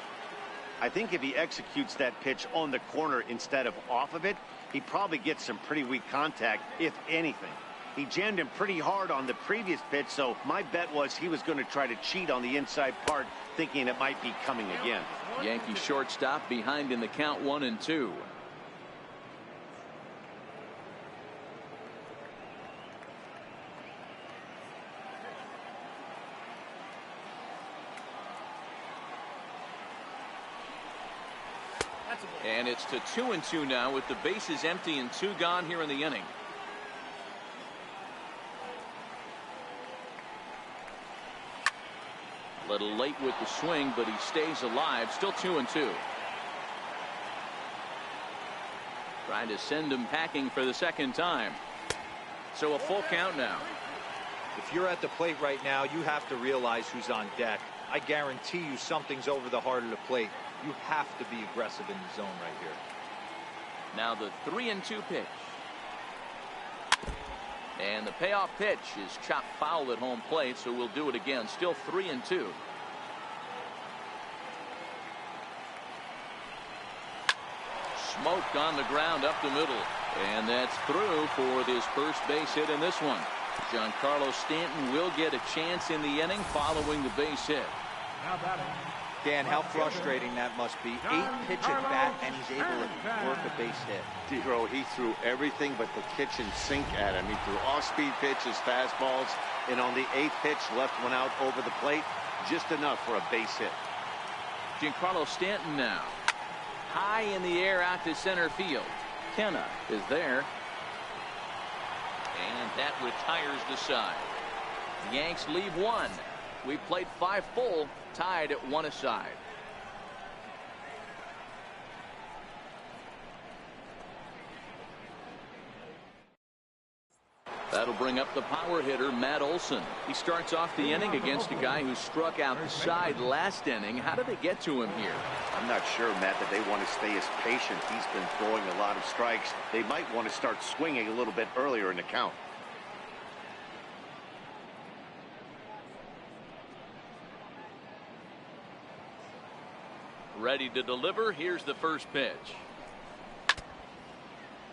I think if he executes that pitch on the corner instead of off of it, he probably gets some pretty weak contact, if anything. He jammed him pretty hard on the previous pitch, so my bet was he was going to try to cheat on the inside part, thinking it might be coming again. Yankee shortstop behind in the count 1-2. And it's to 2-2 now with the bases empty and 2 gone here in the inning. A little late with the swing, but he stays alive. Still 2-2. Trying to send him packing for the second time. So a full count now. If you're at the plate right now, you have to realize who's on deck. I guarantee you something's over the heart of the plate. You have to be aggressive in the zone right here. Now the 3-2 pitch. And the payoff pitch is chopped foul at home plate, so we'll do it again. Still 3-2. Smoked on the ground up the middle. And that's through for his first base hit in this one. Giancarlo Stanton will get a chance in the inning following the base hit. Dan, how frustrating that must be. 8 pitch at bat, and he's able to work a base hit. Dero, he threw everything but the kitchen sink at him. He threw off-speed pitches, fastballs, and on the 8th pitch, left one out over the plate, just enough for a base hit. Giancarlo Stanton now. High in the air out to center field. Kenna is there. And that retires the side. The Yanks leave 1. We played 5 full, tied at 1 aside. That'll bring up the power hitter, Matt Olson. He starts off the inning against a guy who struck out the side last inning. How did they get to him here? I'm not sure, Matt, that they want to stay as patient. He's been throwing a lot of strikes. They might want to start swinging a little bit earlier in the count. Ready to deliver. Here's the first pitch.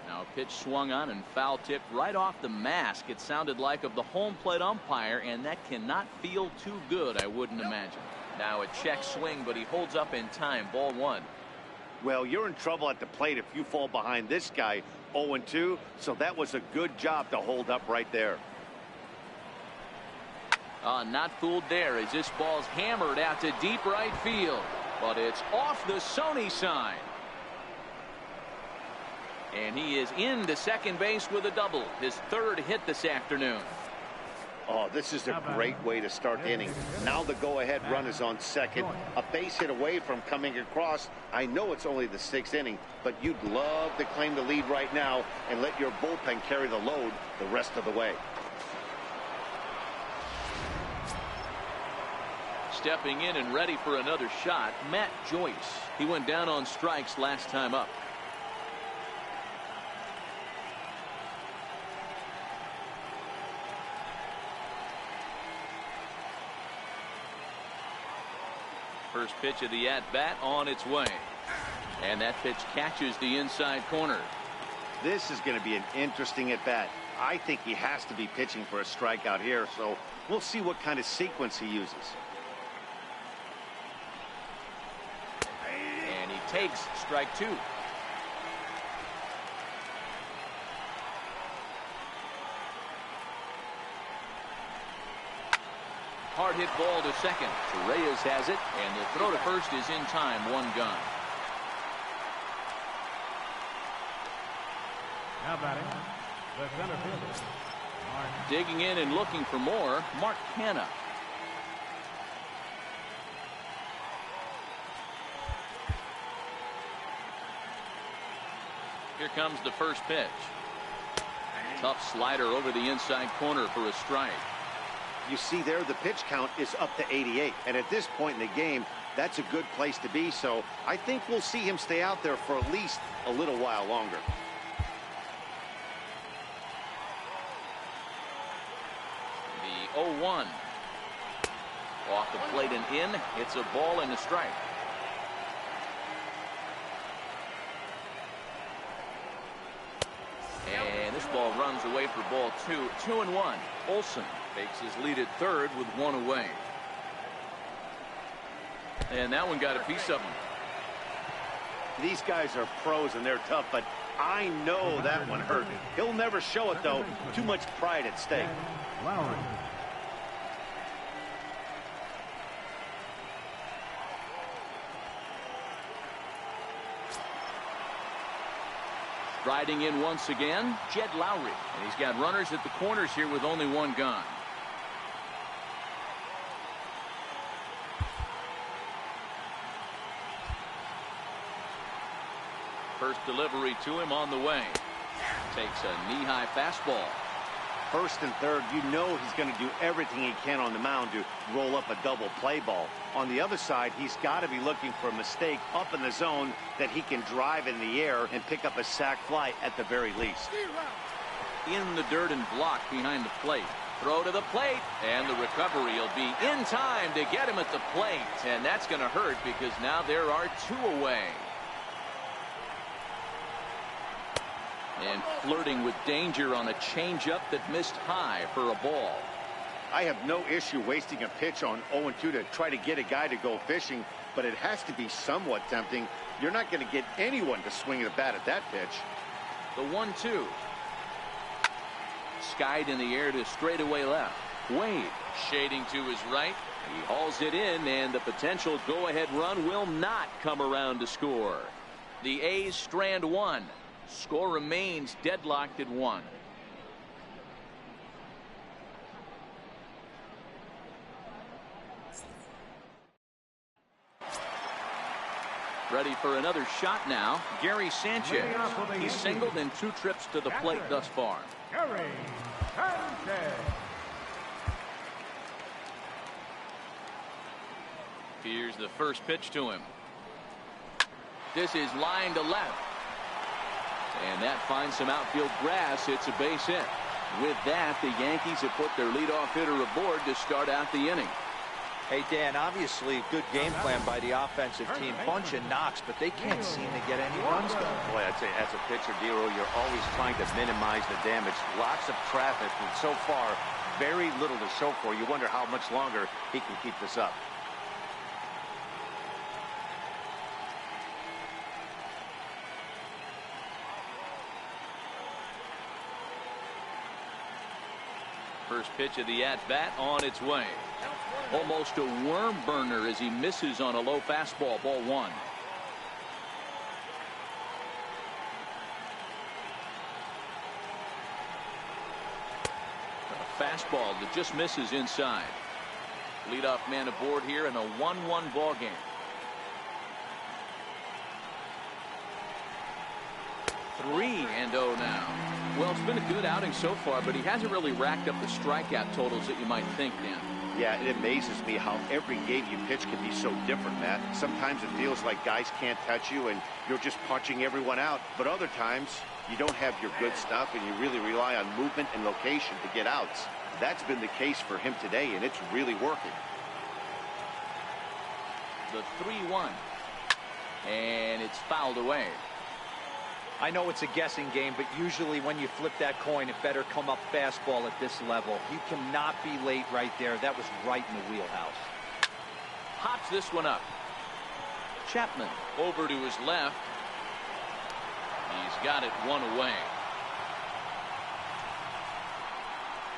Now a pitch swung on and foul tipped right off the mask. It sounded like of the home plate umpire, and that cannot feel too good, I wouldn't imagine. Now a check swing, but he holds up in time. Ball 1. Well, you're in trouble at the plate if you fall behind this guy 0-2, so that was a good job to hold up right there. Not fooled there as this ball's hammered out to deep right field. But it's off the Sony sign. And he is into second base with a double. His 3rd hit this afternoon. Oh, this is a great way to start the inning. Now the go-ahead run is on second. A base hit away from coming across. I know it's only the 6th inning, but you'd love to claim the lead right now and let your bullpen carry the load the rest of the way. Stepping in and ready for another shot, Matt Joyce. He went down on strikes last time up. First pitch of the at-bat on its way. And that pitch catches the inside corner. This is going to be an interesting at-bat. I think he has to be pitching for a strikeout here, so we'll see what kind of sequence he uses. And he takes strike 2. Hard hit ball to second. Reyes has it, and the throw to first is in time. 1 gone. Now batting, the center fielder. Digging in and looking for more, Mark Canha. Here comes the first pitch. Tough slider over the inside corner for a strike. You see there, the pitch count is up to 88. And at this point in the game, that's a good place to be. So I think we'll see him stay out there for at least a little while longer. The 0-1. Off the plate and in. It's a ball and a strike. And this ball runs away for ball 2. 2-1. Olson takes his lead at third with 1 away. And that one got a piece of him. These guys are pros and they're tough, but I know that one hurt. He'll never show it, though. Too much pride at stake. Lowrie. Riding in once again, Jed Lowrie. And he's got runners at the corners here with only 1 gone. First delivery to him on the way. Takes a knee-high fastball. First and third, you know he's going to do everything he can on the mound to roll up a double play ball. On the other side, he's got to be looking for a mistake up in the zone that he can drive in the air and pick up a sac fly at the very least. In the dirt and blocked behind the plate. Throw to the plate, and the recovery will be in time to get him at the plate. And that's going to hurt because now there are 2 away. And flirting with danger on a changeup that missed high for a ball. I have no issue wasting a pitch on 0-2 to try to get a guy to go fishing, but it has to be somewhat tempting. You're not going to get anyone to swing the bat at that pitch. The 1-2. Skied in the air to straightaway left. Wade shading to his right. He hauls it in, and the potential go-ahead run will not come around to score. The A's strand 1. Score remains deadlocked at 1. Ready for another shot now. Gary Sanchez. He's singled in 2 trips to the plate thus far. Gary Sanchez. Here's the first pitch to him. This is line to left. And that finds some outfield grass. It's a base hit. With that, the Yankees have put their leadoff hitter aboard to start out the inning. Hey, Dan, obviously good game plan by the offensive team. Bunch of knocks, but they can't seem to get any runs going. Boy, I'd say as a pitcher, Dero, you're always trying to minimize the damage. Lots of traffic, and so far, very little to show for. You wonder how much longer he can keep this up. First pitch of the at-bat on its way. Almost a worm burner as he misses on a low fastball. Ball 1. A fastball that just misses inside. Leadoff man aboard here in a 1-1 ball game. Three and 0 now. Well, it's been a good outing so far, but he hasn't really racked up the strikeout totals that you might think, Dan. Yeah, it amazes me how every game you pitch can be so different, Matt. Sometimes it feels like guys can't touch you and you're just punching everyone out. But other times, you don't have your good stuff and you really rely on movement and location to get outs. That's been the case for him today, and it's really working. The 3-1. And it's fouled away. I know it's a guessing game, but usually when you flip that coin, it better come up fastball at this level. You cannot be late right there. That was right in the wheelhouse. Hops this one up. Chapman over to his left. He's got it one away.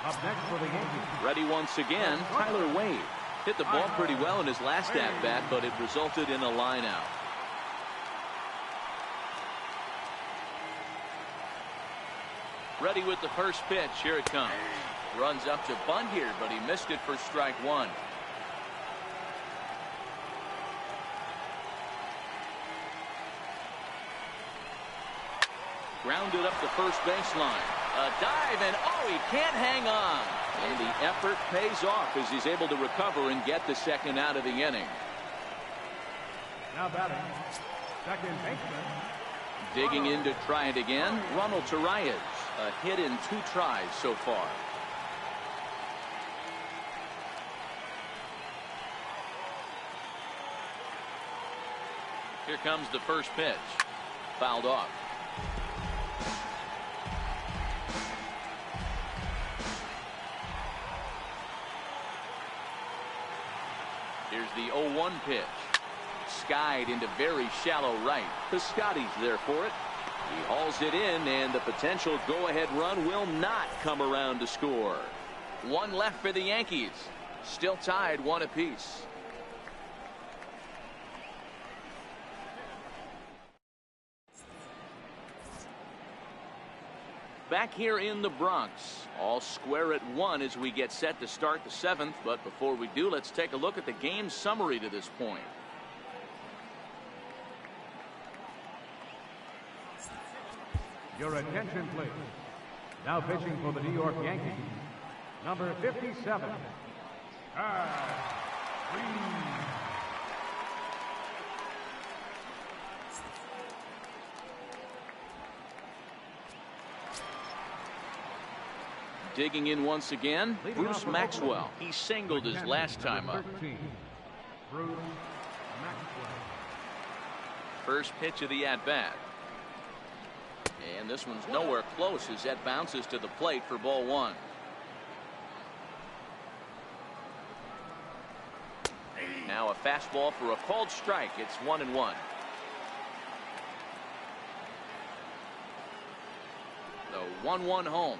Up next for the Yankees. Ready once again, Tyler Wade. Hit the ball pretty well in his last at-bat, but it resulted in a line out. Ready with the first pitch. Here it comes. Runs up to bunt here, but he missed it for strike one. Grounded up the first baseline. A dive, and oh, he can't hang on. And the effort pays off as he's able to recover and get the second out of the inning. Now batting, second baseman. Digging in to try it again, Ronald Torreyes. A hit in 2 tries so far. Here comes the first pitch. Fouled off. Here's the 0-1 pitch. Skied into very shallow right. Piscotty's there for it. He hauls it in, and the potential go-ahead run will not come around to score. One left for the Yankees. Still tied 1 apiece. Back here in the Bronx, all square at 1 as we get set to start the 7th. But before we do, let's take a look at the game summary to this point. Your attention, please. Now pitching for the New York Yankees, number 57, Digging in once again, Bruce Maxwell. He singled his last time up. Bruce Maxwell. First pitch of the at-bat. And this one's nowhere close as that bounces to the plate for ball 1. Now a fastball for a called strike. It's 1-1. The 1-1 home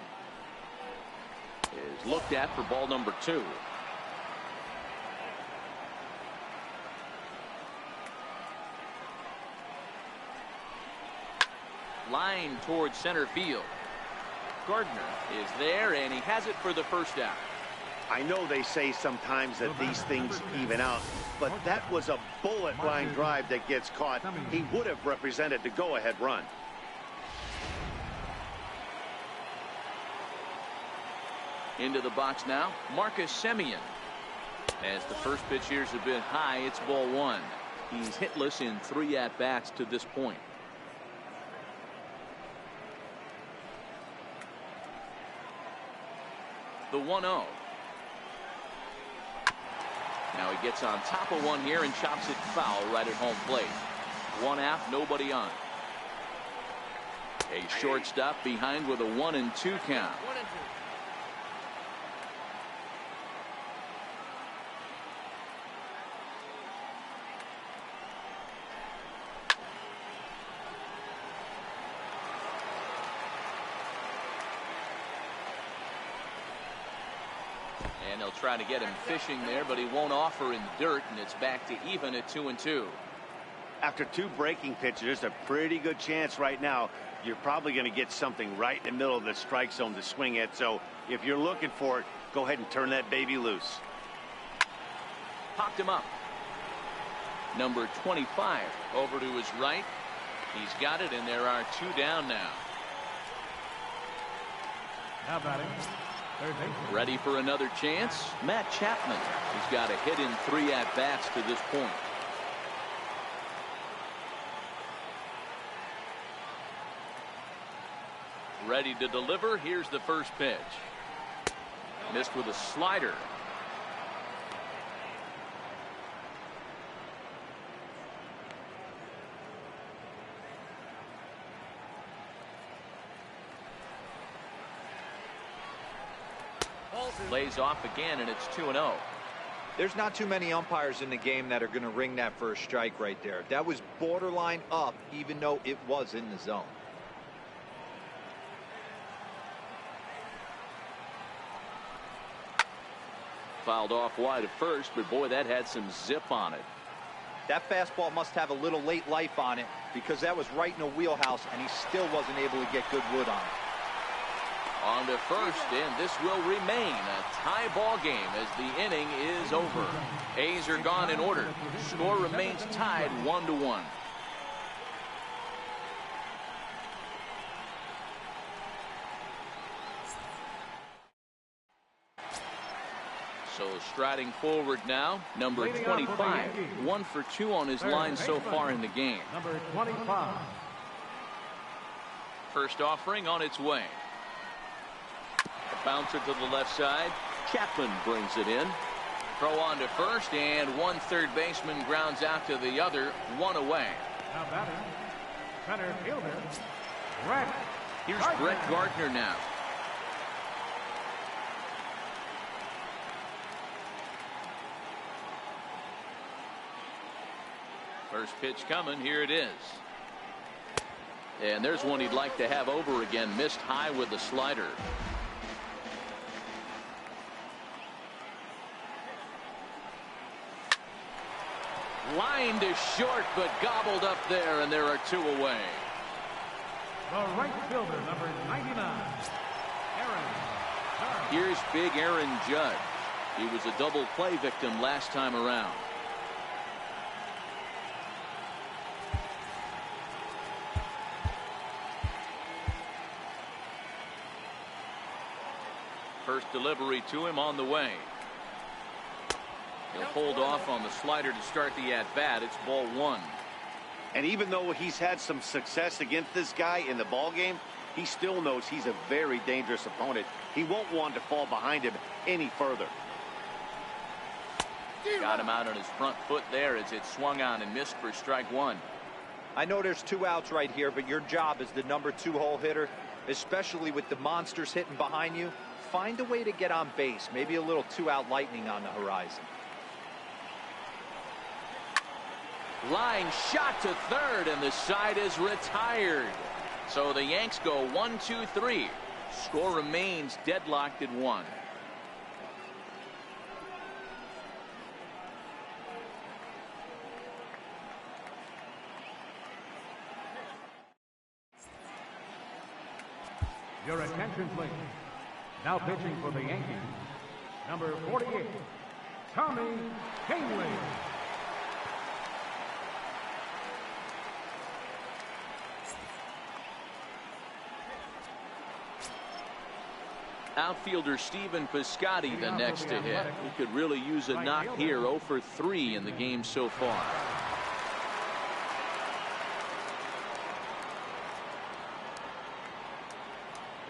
is looked at for ball number 2. Line towards center field. Gardner is there, and he has it for the first out. I know they say sometimes that these things even out, but that was a bullet line drive that gets caught. He would have represented the go-ahead run. Into the box now, Marcus Semien. As the first pitch here's a bit high, it's ball 1. He's hitless in 3 at-bats to this point. The 1-0. Now he gets on top of one here and chops it foul right at home plate. 1 out, nobody on. A shortstop behind with a 1-2 count. And they'll try to get him fishing there, but he won't offer in the dirt, and it's back to even at 2-2. After 2 breaking pitches, there's a pretty good chance right now you're probably going to get something right in the middle of the strike zone to swing at. So if you're looking for it, go ahead and turn that baby loose. Popped him up. Number 25 over to his right. He's got it, and there are 2 down now. Now batting, third base. Ready for another chance? Matt Chapman. He's got a hit in 3 at-bats to this point. Ready to deliver. Here's the first pitch. Missed with a slider. Lays off again, and it's 2-0. There's not too many umpires in the game that are going to ring that first strike right there. That was borderline up, even though it was in the zone. Fouled off wide at first, but boy, that had some zip on it. That fastball must have a little late life on it, because that was right in the wheelhouse, and he still wasn't able to get good wood on it. On to first, and this will remain a tie ball game as the inning is over. A's are gone in order. Score remains tied 1-1. So striding forward now, number 25, 1 for 2 on his line so far in the game. Number 25. First offering on its way. A bouncer to the left side. Chapman brings it in. Throw on to first, and one third baseman grounds out to the other, 1 away. Now batting, center fielder, Brett. Here's Brett Gardner now. First pitch coming, here it is. And there's one he'd like to have over again, missed high with the slider. Line to short, but gobbled up there, and there are 2 away. The right fielder, number 99, Aaron Judge. Here's big Aaron Judge. He was a double play victim last time around. First delivery to him on the way. He'll hold off on the slider to start the at-bat. It's ball 1. And even though he's had some success against this guy in the ball game, he still knows he's a very dangerous opponent. He won't want to fall behind him any further. Got him out on his front foot there as it swung on and missed for strike 1. I know there's 2 outs right here, but your job as the number 2 hole hitter, especially with the monsters hitting behind you, find a way to get on base. Maybe a little 2-out lightning on the horizon. Line shot to third, and the side is retired. So the Yanks go 1-2-3. Score remains deadlocked at 1. Your attention, please. Now pitching for the Yankees, number 48, Tommy Kahnle. Outfielder Stephen Piscotty the next to hit. He could really use a knock here. 0 for 3 in the game so far.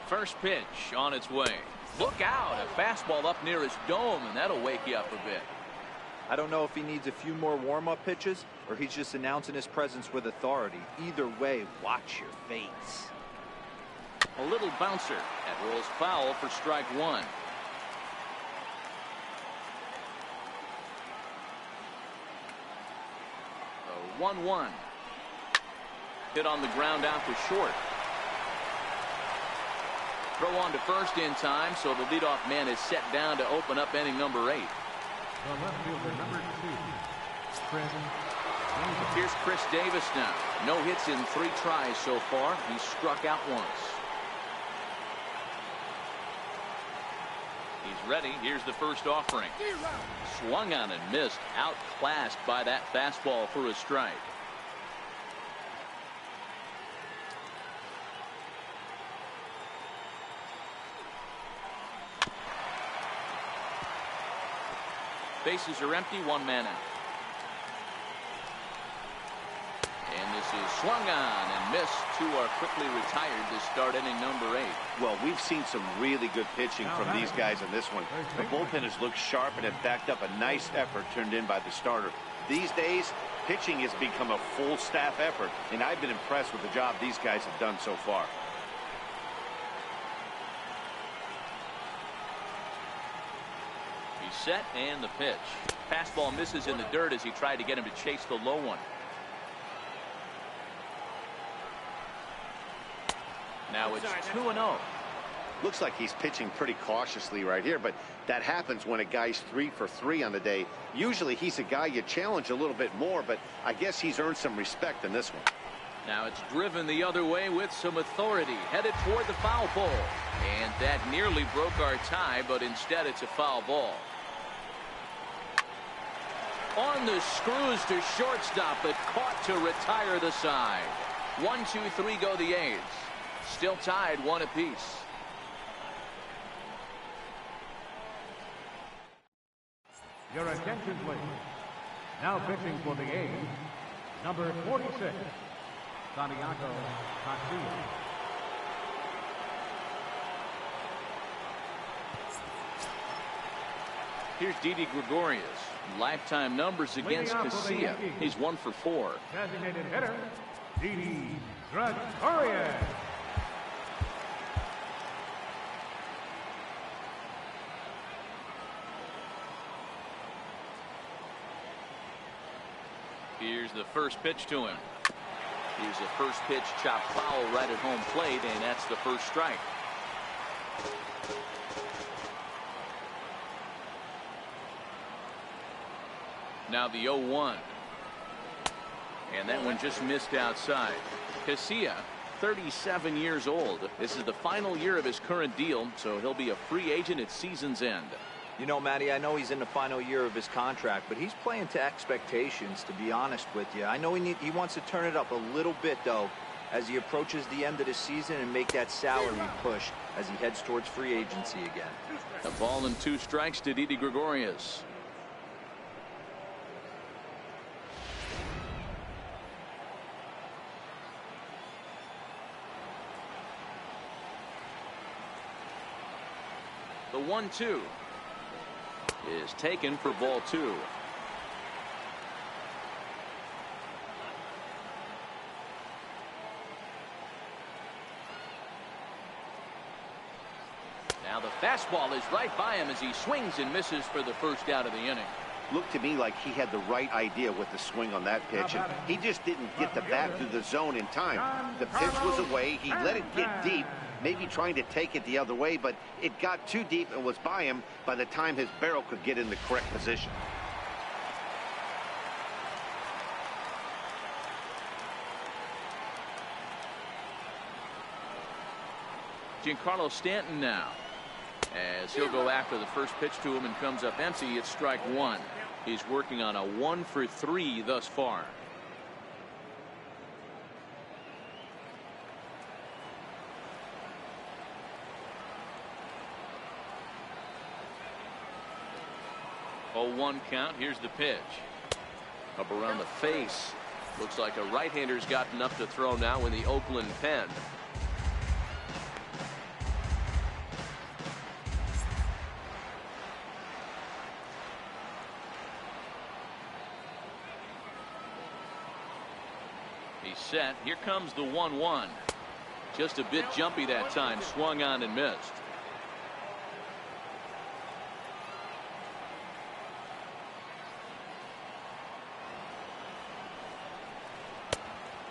First pitch on its way. Look out, a fastball up near his dome, and that'll wake you up a bit. I don't know if he needs a few more warm-up pitches or he's just announcing his presence with authority. Either way, watch your face. A little bouncer. That rolls foul for strike 1. The 1-1. Hit on the ground out to short. Throw on to first in time, so the leadoff man is set down to open up inning number 8. The left fielder, number 2, Chris. Here's Chris Davis now. No hits in 3 tries so far. He's struck out once. He's ready. Here's the first offering. Swung on and missed. Outclassed by that fastball for a strike. Bases are empty, 1 man out. And this is swung on and missed. 2 are quickly retired to start inning number 8. Well, we've seen some really good pitching from these guys in this one. The bullpen has looked sharp and have backed up a nice effort turned in by the starter. These days, pitching has become a full staff effort, and I've been impressed with the job these guys have done so far. Set and the pitch. Fastball misses in the dirt as he tried to get him to chase the low one. Now it's 2-0. Looks like he's pitching pretty cautiously right here, but that happens when a guy's 3 for 3 on the day. Usually he's a guy you challenge a little bit more, but I guess he's earned some respect in this one. Now it's driven the other way with some authority, headed toward the foul pole. And that nearly broke our tie, but instead it's a foul ball. On the screws to shortstop, but caught to retire the side. 1-2-3 go the A's. Still tied 1 apiece. Your attention, please. Now pitching for the A's, number 46, Santiago Garcia. Here's Didi Gregorius. Lifetime numbers against Garcia. He's 1 for 4. Designated hitter, Didi Gregorius. Here's the first pitch to him. Here's the first pitch chopped foul right at home plate, and that's the first strike. Now the 0-1. And that one just missed outside. Garcia, 37 years old. This is the final year of his current deal, so he'll be a free agent at season's end. You know, Matty, I know he's in the final year of his contract, but he's playing to expectations, to be honest with you. I know he wants to turn it up a little bit, though, as he approaches the end of the season and make that salary push as he heads towards free agency again. A ball and 2 strikes to Didi Gregorius. The 1-2 is taken for ball 2. Now the fastball is right by him as he swings and misses for the first out of the inning. Looked to me like he had the right idea with the swing on that pitch, and he just didn't get the bat through the zone in time. The pitch was away. He let it get deep, maybe trying to take it the other way, but it got too deep and was by him by the time his barrel could get in the correct position. Giancarlo Stanton now, as he'll go after the first pitch to him and comes up empty. It's strike 1. He's working on a 1 for 3 thus far. Oh, 1 count. Here's the pitch. Up around the face. Looks like a right-hander's got enough to throw now in the Oakland pen. He's set. Here comes the 1-1. Just a bit jumpy that time. Swung on and missed.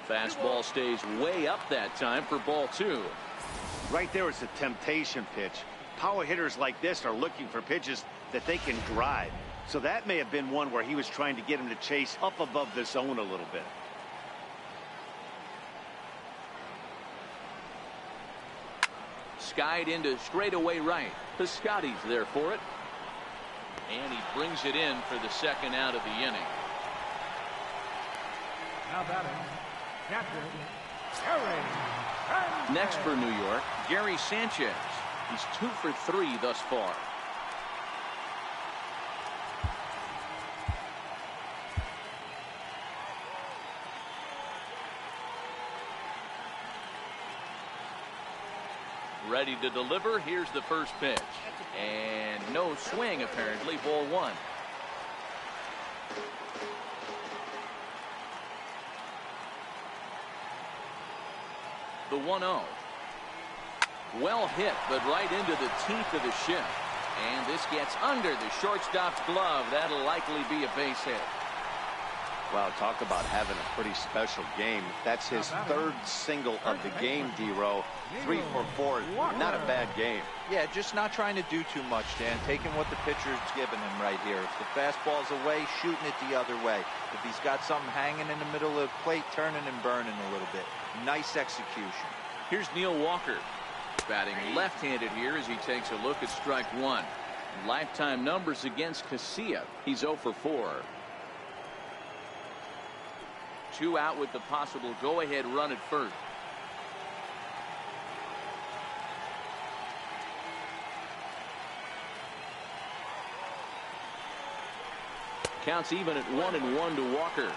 Fastball stays way up that time for ball 2. Right there is a temptation pitch. Power hitters like this are looking for pitches that they can drive. So that may have been one where he was trying to get him to chase up above the zone a little bit. Skied into straightaway right. Piscotty's there for it. And he brings it in for the second out of the inning. Now batting, catcher, Gary. Next for New York, Gary Sanchez. He's 2 for 3 thus far. Ready to deliver. Here's the first pitch. And no swing, apparently. Ball 1. The 1-0. Well hit, but right into the teeth of the shift. And this gets under the shortstop's glove. That'll likely be a base hit. Wow, talk about having a pretty special game. That's his third single of the game, D-Row. 3 for 4. Not a bad game. Yeah, just not trying to do too much, Dan. Taking what the pitcher's giving him right here. If the fastball's away, shooting it the other way. If he's got something hanging in the middle of the plate, turning and burning a little bit. Nice execution. Here's Neil Walker. Batting left-handed here as he takes a look at strike one. Lifetime numbers against Casilla. He's 0 for 4. 2 out with the possible go-ahead run at first. Counts even at 1-1 to Walker.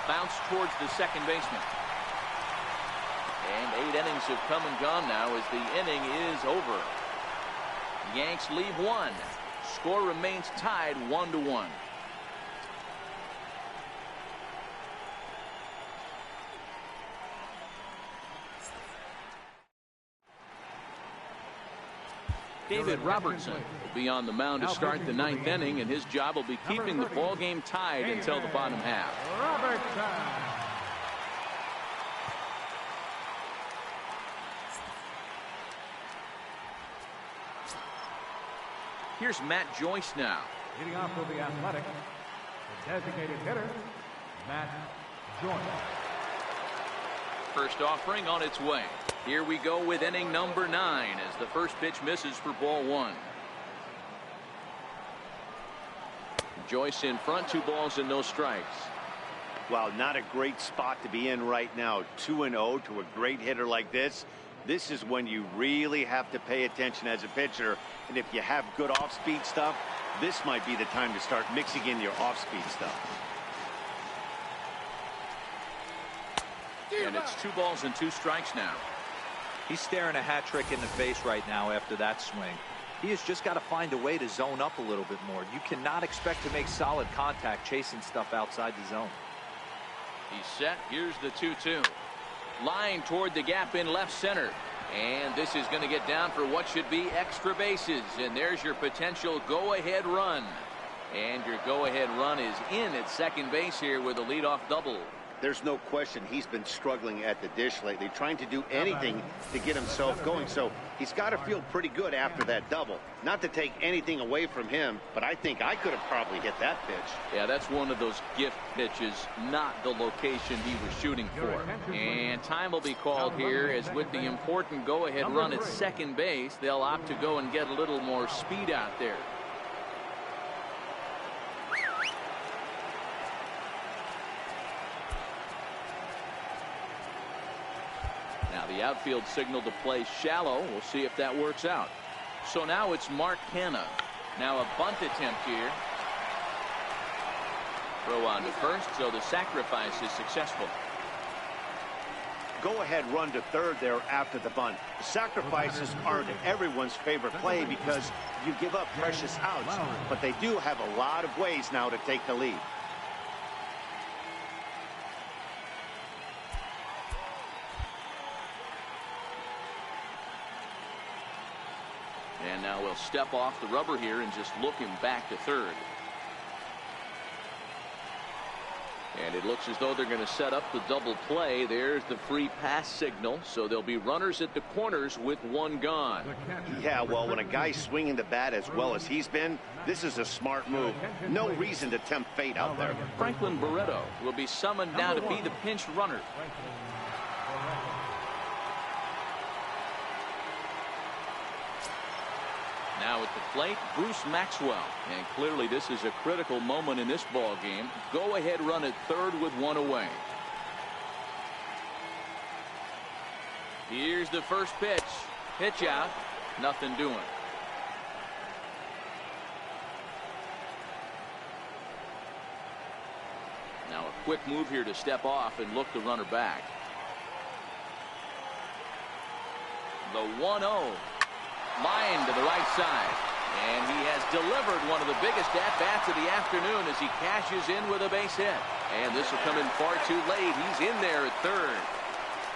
Bounce towards the second baseman. And 8 innings have come and gone now as the inning is over. Yanks leave 1. Score remains tied 1-1. David Robertson will be on the mound to start the 9th inning, and his job will be keeping the ball game tied until the bottom half. Robertson. Here's Matt Joyce now. Leading off for the Athletics, the designated hitter, Matt Joyce. First offering on its way. Here we go with inning number 9 as the first pitch misses for ball 1. Joyce in front, 2 balls and no strikes. Well, not a great spot to be in right now. 2-0 to a great hitter like this. This is when you really have to pay attention as a pitcher. And if you have good off-speed stuff, this might be the time to start mixing in your off-speed stuff. And it's 2 balls and 2 strikes now. He's staring a hat trick in the face right now after that swing. He has just got to find a way to zone up a little bit more. You cannot expect to make solid contact chasing stuff outside the zone. He's set. Here's the 2-2. Line toward the gap in left center. And this is going to get down for what should be extra bases. And there's your potential go-ahead run. And your go-ahead run is in at second base here with a leadoff double. There's no question he's been struggling at the dish lately, trying to do anything to get himself going. So he's got to feel pretty good after that double. Not to take anything away from him, but I think I could have probably hit that pitch. Yeah, that's one of those gift pitches, not the location he was shooting for. And time will be called here as with the important go-ahead run at second base, they'll opt to go and get a little more speed out there. Now the outfield signal to play shallow. We'll see if that works out. So now it's Mark Canha. Now a bunt attempt here. Throw on to first, so the sacrifice is successful. Go-ahead run to third there after the bunt. The sacrifices aren't everyone's favorite play because you give up precious outs, but they do have a lot of ways now to take the lead. And now we'll step off the rubber here and just look him back to third. And it looks as though they're going to set up the double play. There's the free pass signal. So there'll be runners at the corners with 1 gone. Yeah, well, when a guy's swinging the bat as well as he's been, this is a smart move. No reason to tempt fate out there. Franklin Barreto will be summoned now to be the pinch runner. Now at the plate, Bruce Maxwell. And clearly this is a critical moment in this ball game. Go ahead run at third with 1 away. Here's the first pitch. Pitch out. Nothing doing. Now a quick move here to step off and look the runner back. The 1-0. Line to the right side. And he has delivered one of the biggest at-bats of the afternoon as he cashes in with a base hit. And this will come in far too late. He's in there at third.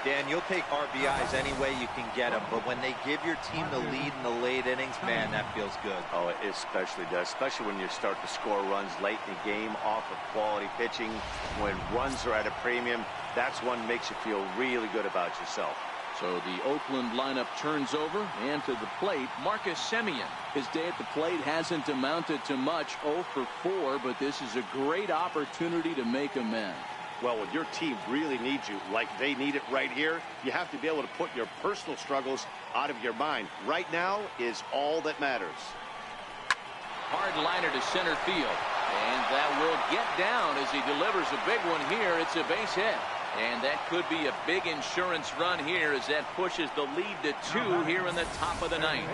Dan, you'll take RBIs any way you can get them, but when they give your team the lead in the late innings, man, that feels good. Oh, it especially does, especially when you start to score runs late in the game off of quality pitching. When runs are at a premium, that's one makes you feel really good about yourself. So the Oakland lineup turns over, and to the plate, Marcus Semien. His day at the plate hasn't amounted to much, 0 for 4, but this is a great opportunity to make amends. Well, when your team really needs you, like they need it right here, you have to be able to put your personal struggles out of your mind. Right now is all that matters. Hard liner to center field, and that will get down as he delivers a big one here. It's a base hit. And that could be a big insurance run here as that pushes the lead to 2 here in the top of the ninth.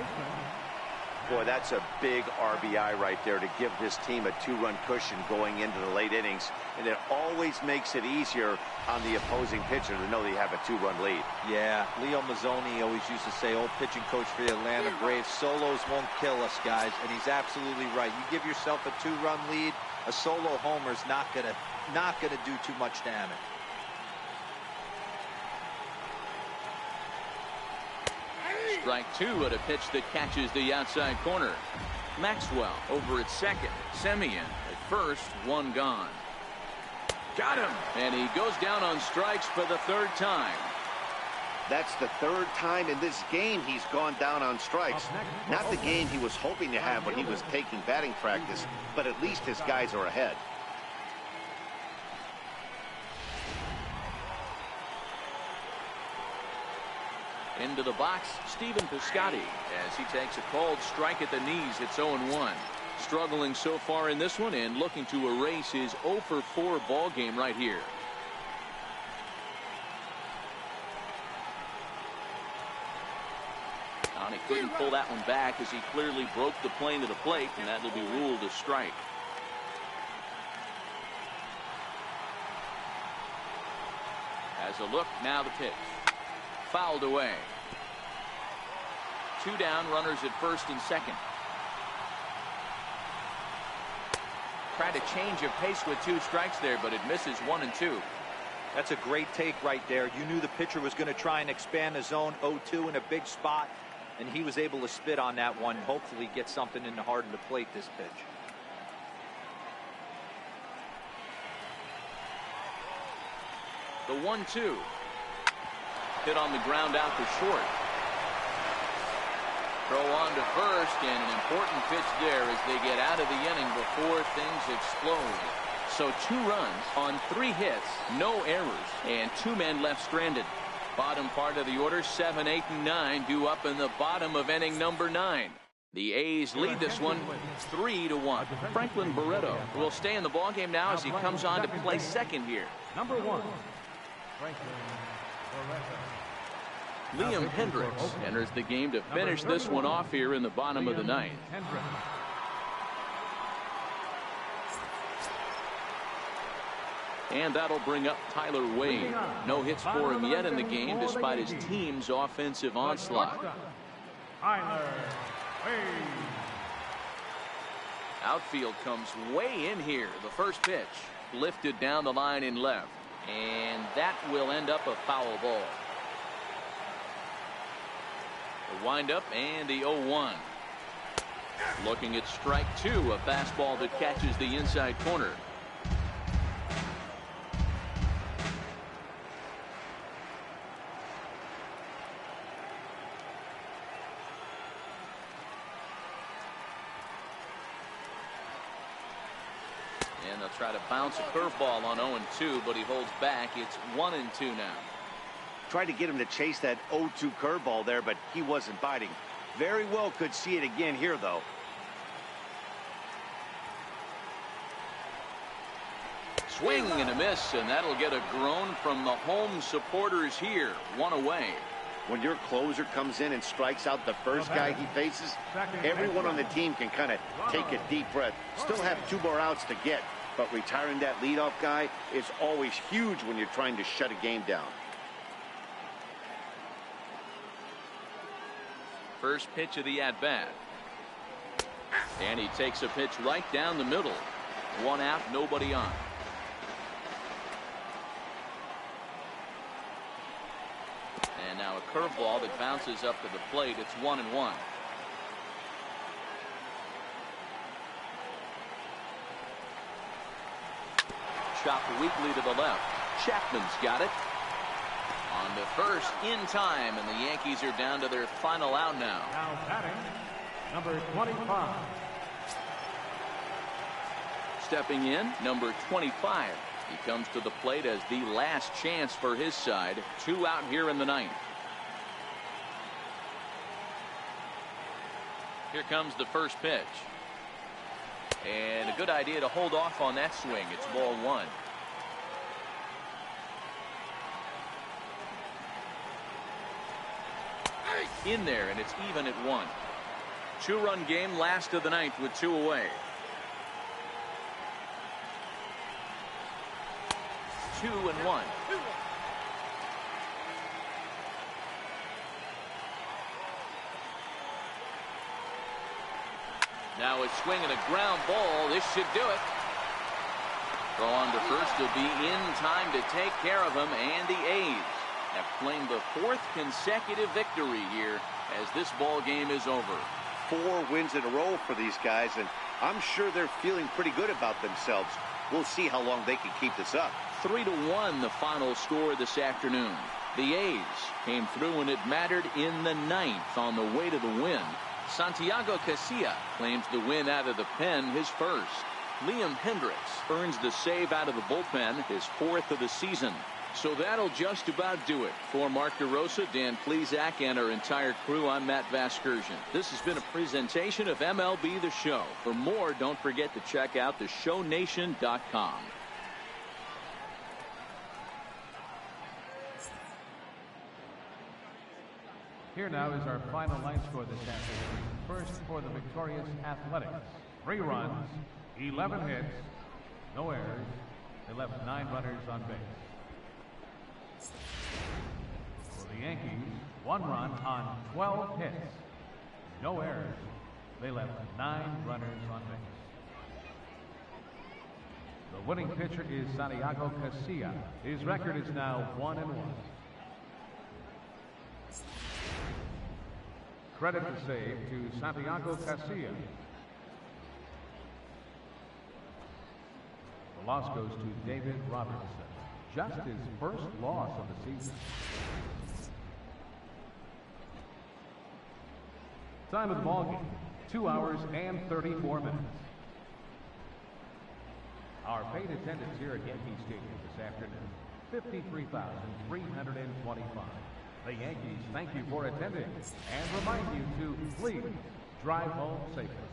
Boy, that's a big RBI right there to give this team a 2-run cushion going into the late innings. And it always makes it easier on the opposing pitcher to know they have a 2-run lead. Yeah, Leo Mazzoni always used to say, old pitching coach for the Atlanta Braves, solos won't kill us, guys. And he's absolutely right. You give yourself a 2-run lead, a solo homer's not gonna do too much damage. Strike 2 at a pitch that catches the outside corner. Maxwell over at second. Semien at first, 1 gone. Got him, and he goes down on strikes for the 3rd time. That's the 3rd time in this game he's gone down on strikes. Not the game he was hoping to have when he was taking batting practice, but at least his guys are ahead. Into the box, Stephen Piscotty as he takes a called strike at the knees. It's 0-1. Struggling so far in this one and looking to erase his 0 for 4 ball game right here. And he couldn't pull that one back as he clearly broke the plane to the plate, and that will be ruled a strike. As a look, now the pitch. Fouled away. 2 down, runners at first and second. Tried a change of pace with 2 strikes there, but it misses 1 and 2. That's a great take right there. You knew the pitcher was going to try and expand the zone. 0-2 in a big spot, and he was able to spit on that one. Hopefully get something in the heart of the plate this pitch. The 1-2. Hit on the ground out to short. Throw on to first, and an important pitch there as they get out of the inning before things explode. So 2 runs on 3 hits, no errors, and 2 men left stranded. Bottom part of the order, 7, 8, and 9 due up in the bottom of inning number 9. The A's lead this one 3-1. Franklin Barreto will stay in the ballgame now as he comes on to play second here. Number 1, Franklin Barreto. Liam Hendricks enters the game to finish this one off here in the bottom of the ninth. And that'll bring up Tyler Wade. No hits for him yet in the game despite his team's offensive onslaught. Tyler Wade. Outfield comes way in here. The first pitch lifted down the line in left. And that will end up a foul ball. The windup and the 0-1. Looking at strike 2, a fastball that catches the inside corner. And they'll try to bounce a curveball on 0-2, but he holds back. It's 1-2 now. Tried to get him to chase that 0-2 curveball there, but he wasn't biting. Very well could see it again here, though. Swing and a miss, and that'll get a groan from the home supporters here. 1 away. When your closer comes in and strikes out the first guy he faces, everyone on the team can kind of take a deep breath. Still have 2 more outs to get, but retiring that leadoff guy is always huge when you're trying to shut a game down. First pitch of the at-bat. And he takes a pitch right down the middle. 1 out, nobody on. And now a curveball that bounces up to the plate. It's 1-1. Chopped weakly to the left. Chapman's got it. On to first in time, and the Yankees are down to their final out now. Now batting, number 25. Stepping in, number 25. He comes to the plate as the last chance for his side. 2 out here in the 9th. Here comes the first pitch. And a good idea to hold off on that swing. It's ball 1. In there, and it's even at 1. 2-run game, last of the 9th with 2 away. 2-1. Now a swing and a ground ball. This should do it. Throw on to first to be in time to take care of him, and the A's have claimed the 4th consecutive victory here as this ball game is over. 4 wins in a row for these guys, and I'm sure they're feeling pretty good about themselves. We'll see how long they can keep this up. 3-1 the final score this afternoon. The A's came through when it mattered in the 9th on the way to the win. Santiago Casilla claims the win out of the pen, his first. Liam Hendricks earns the save out of the bullpen, his 4th of the season. So that'll just about do it. For Mark DeRosa, Dan Plesac, and our entire crew, I'm Matt Vasgersian. This has been a presentation of MLB The Show. For more, don't forget to check out theshownation.com. Here now is our final line score this afternoon. First for the victorious Athletics. 3 runs, 11 hits, no errors. They left 9 runners on base. For the Yankees, 1 run on 12 hits, no errors. They left 9 runners on base. The winning pitcher is Santiago Casilla. His record is now 1-1. Credit the save to Santiago Casilla. The loss goes to David Robertson. Just his first loss of the season. Time of the ball game, 2 hours and 34 minutes. Our paid attendance here at Yankee Stadium this afternoon, 53,325. The Yankees thank you for attending and remind you to please drive home safely.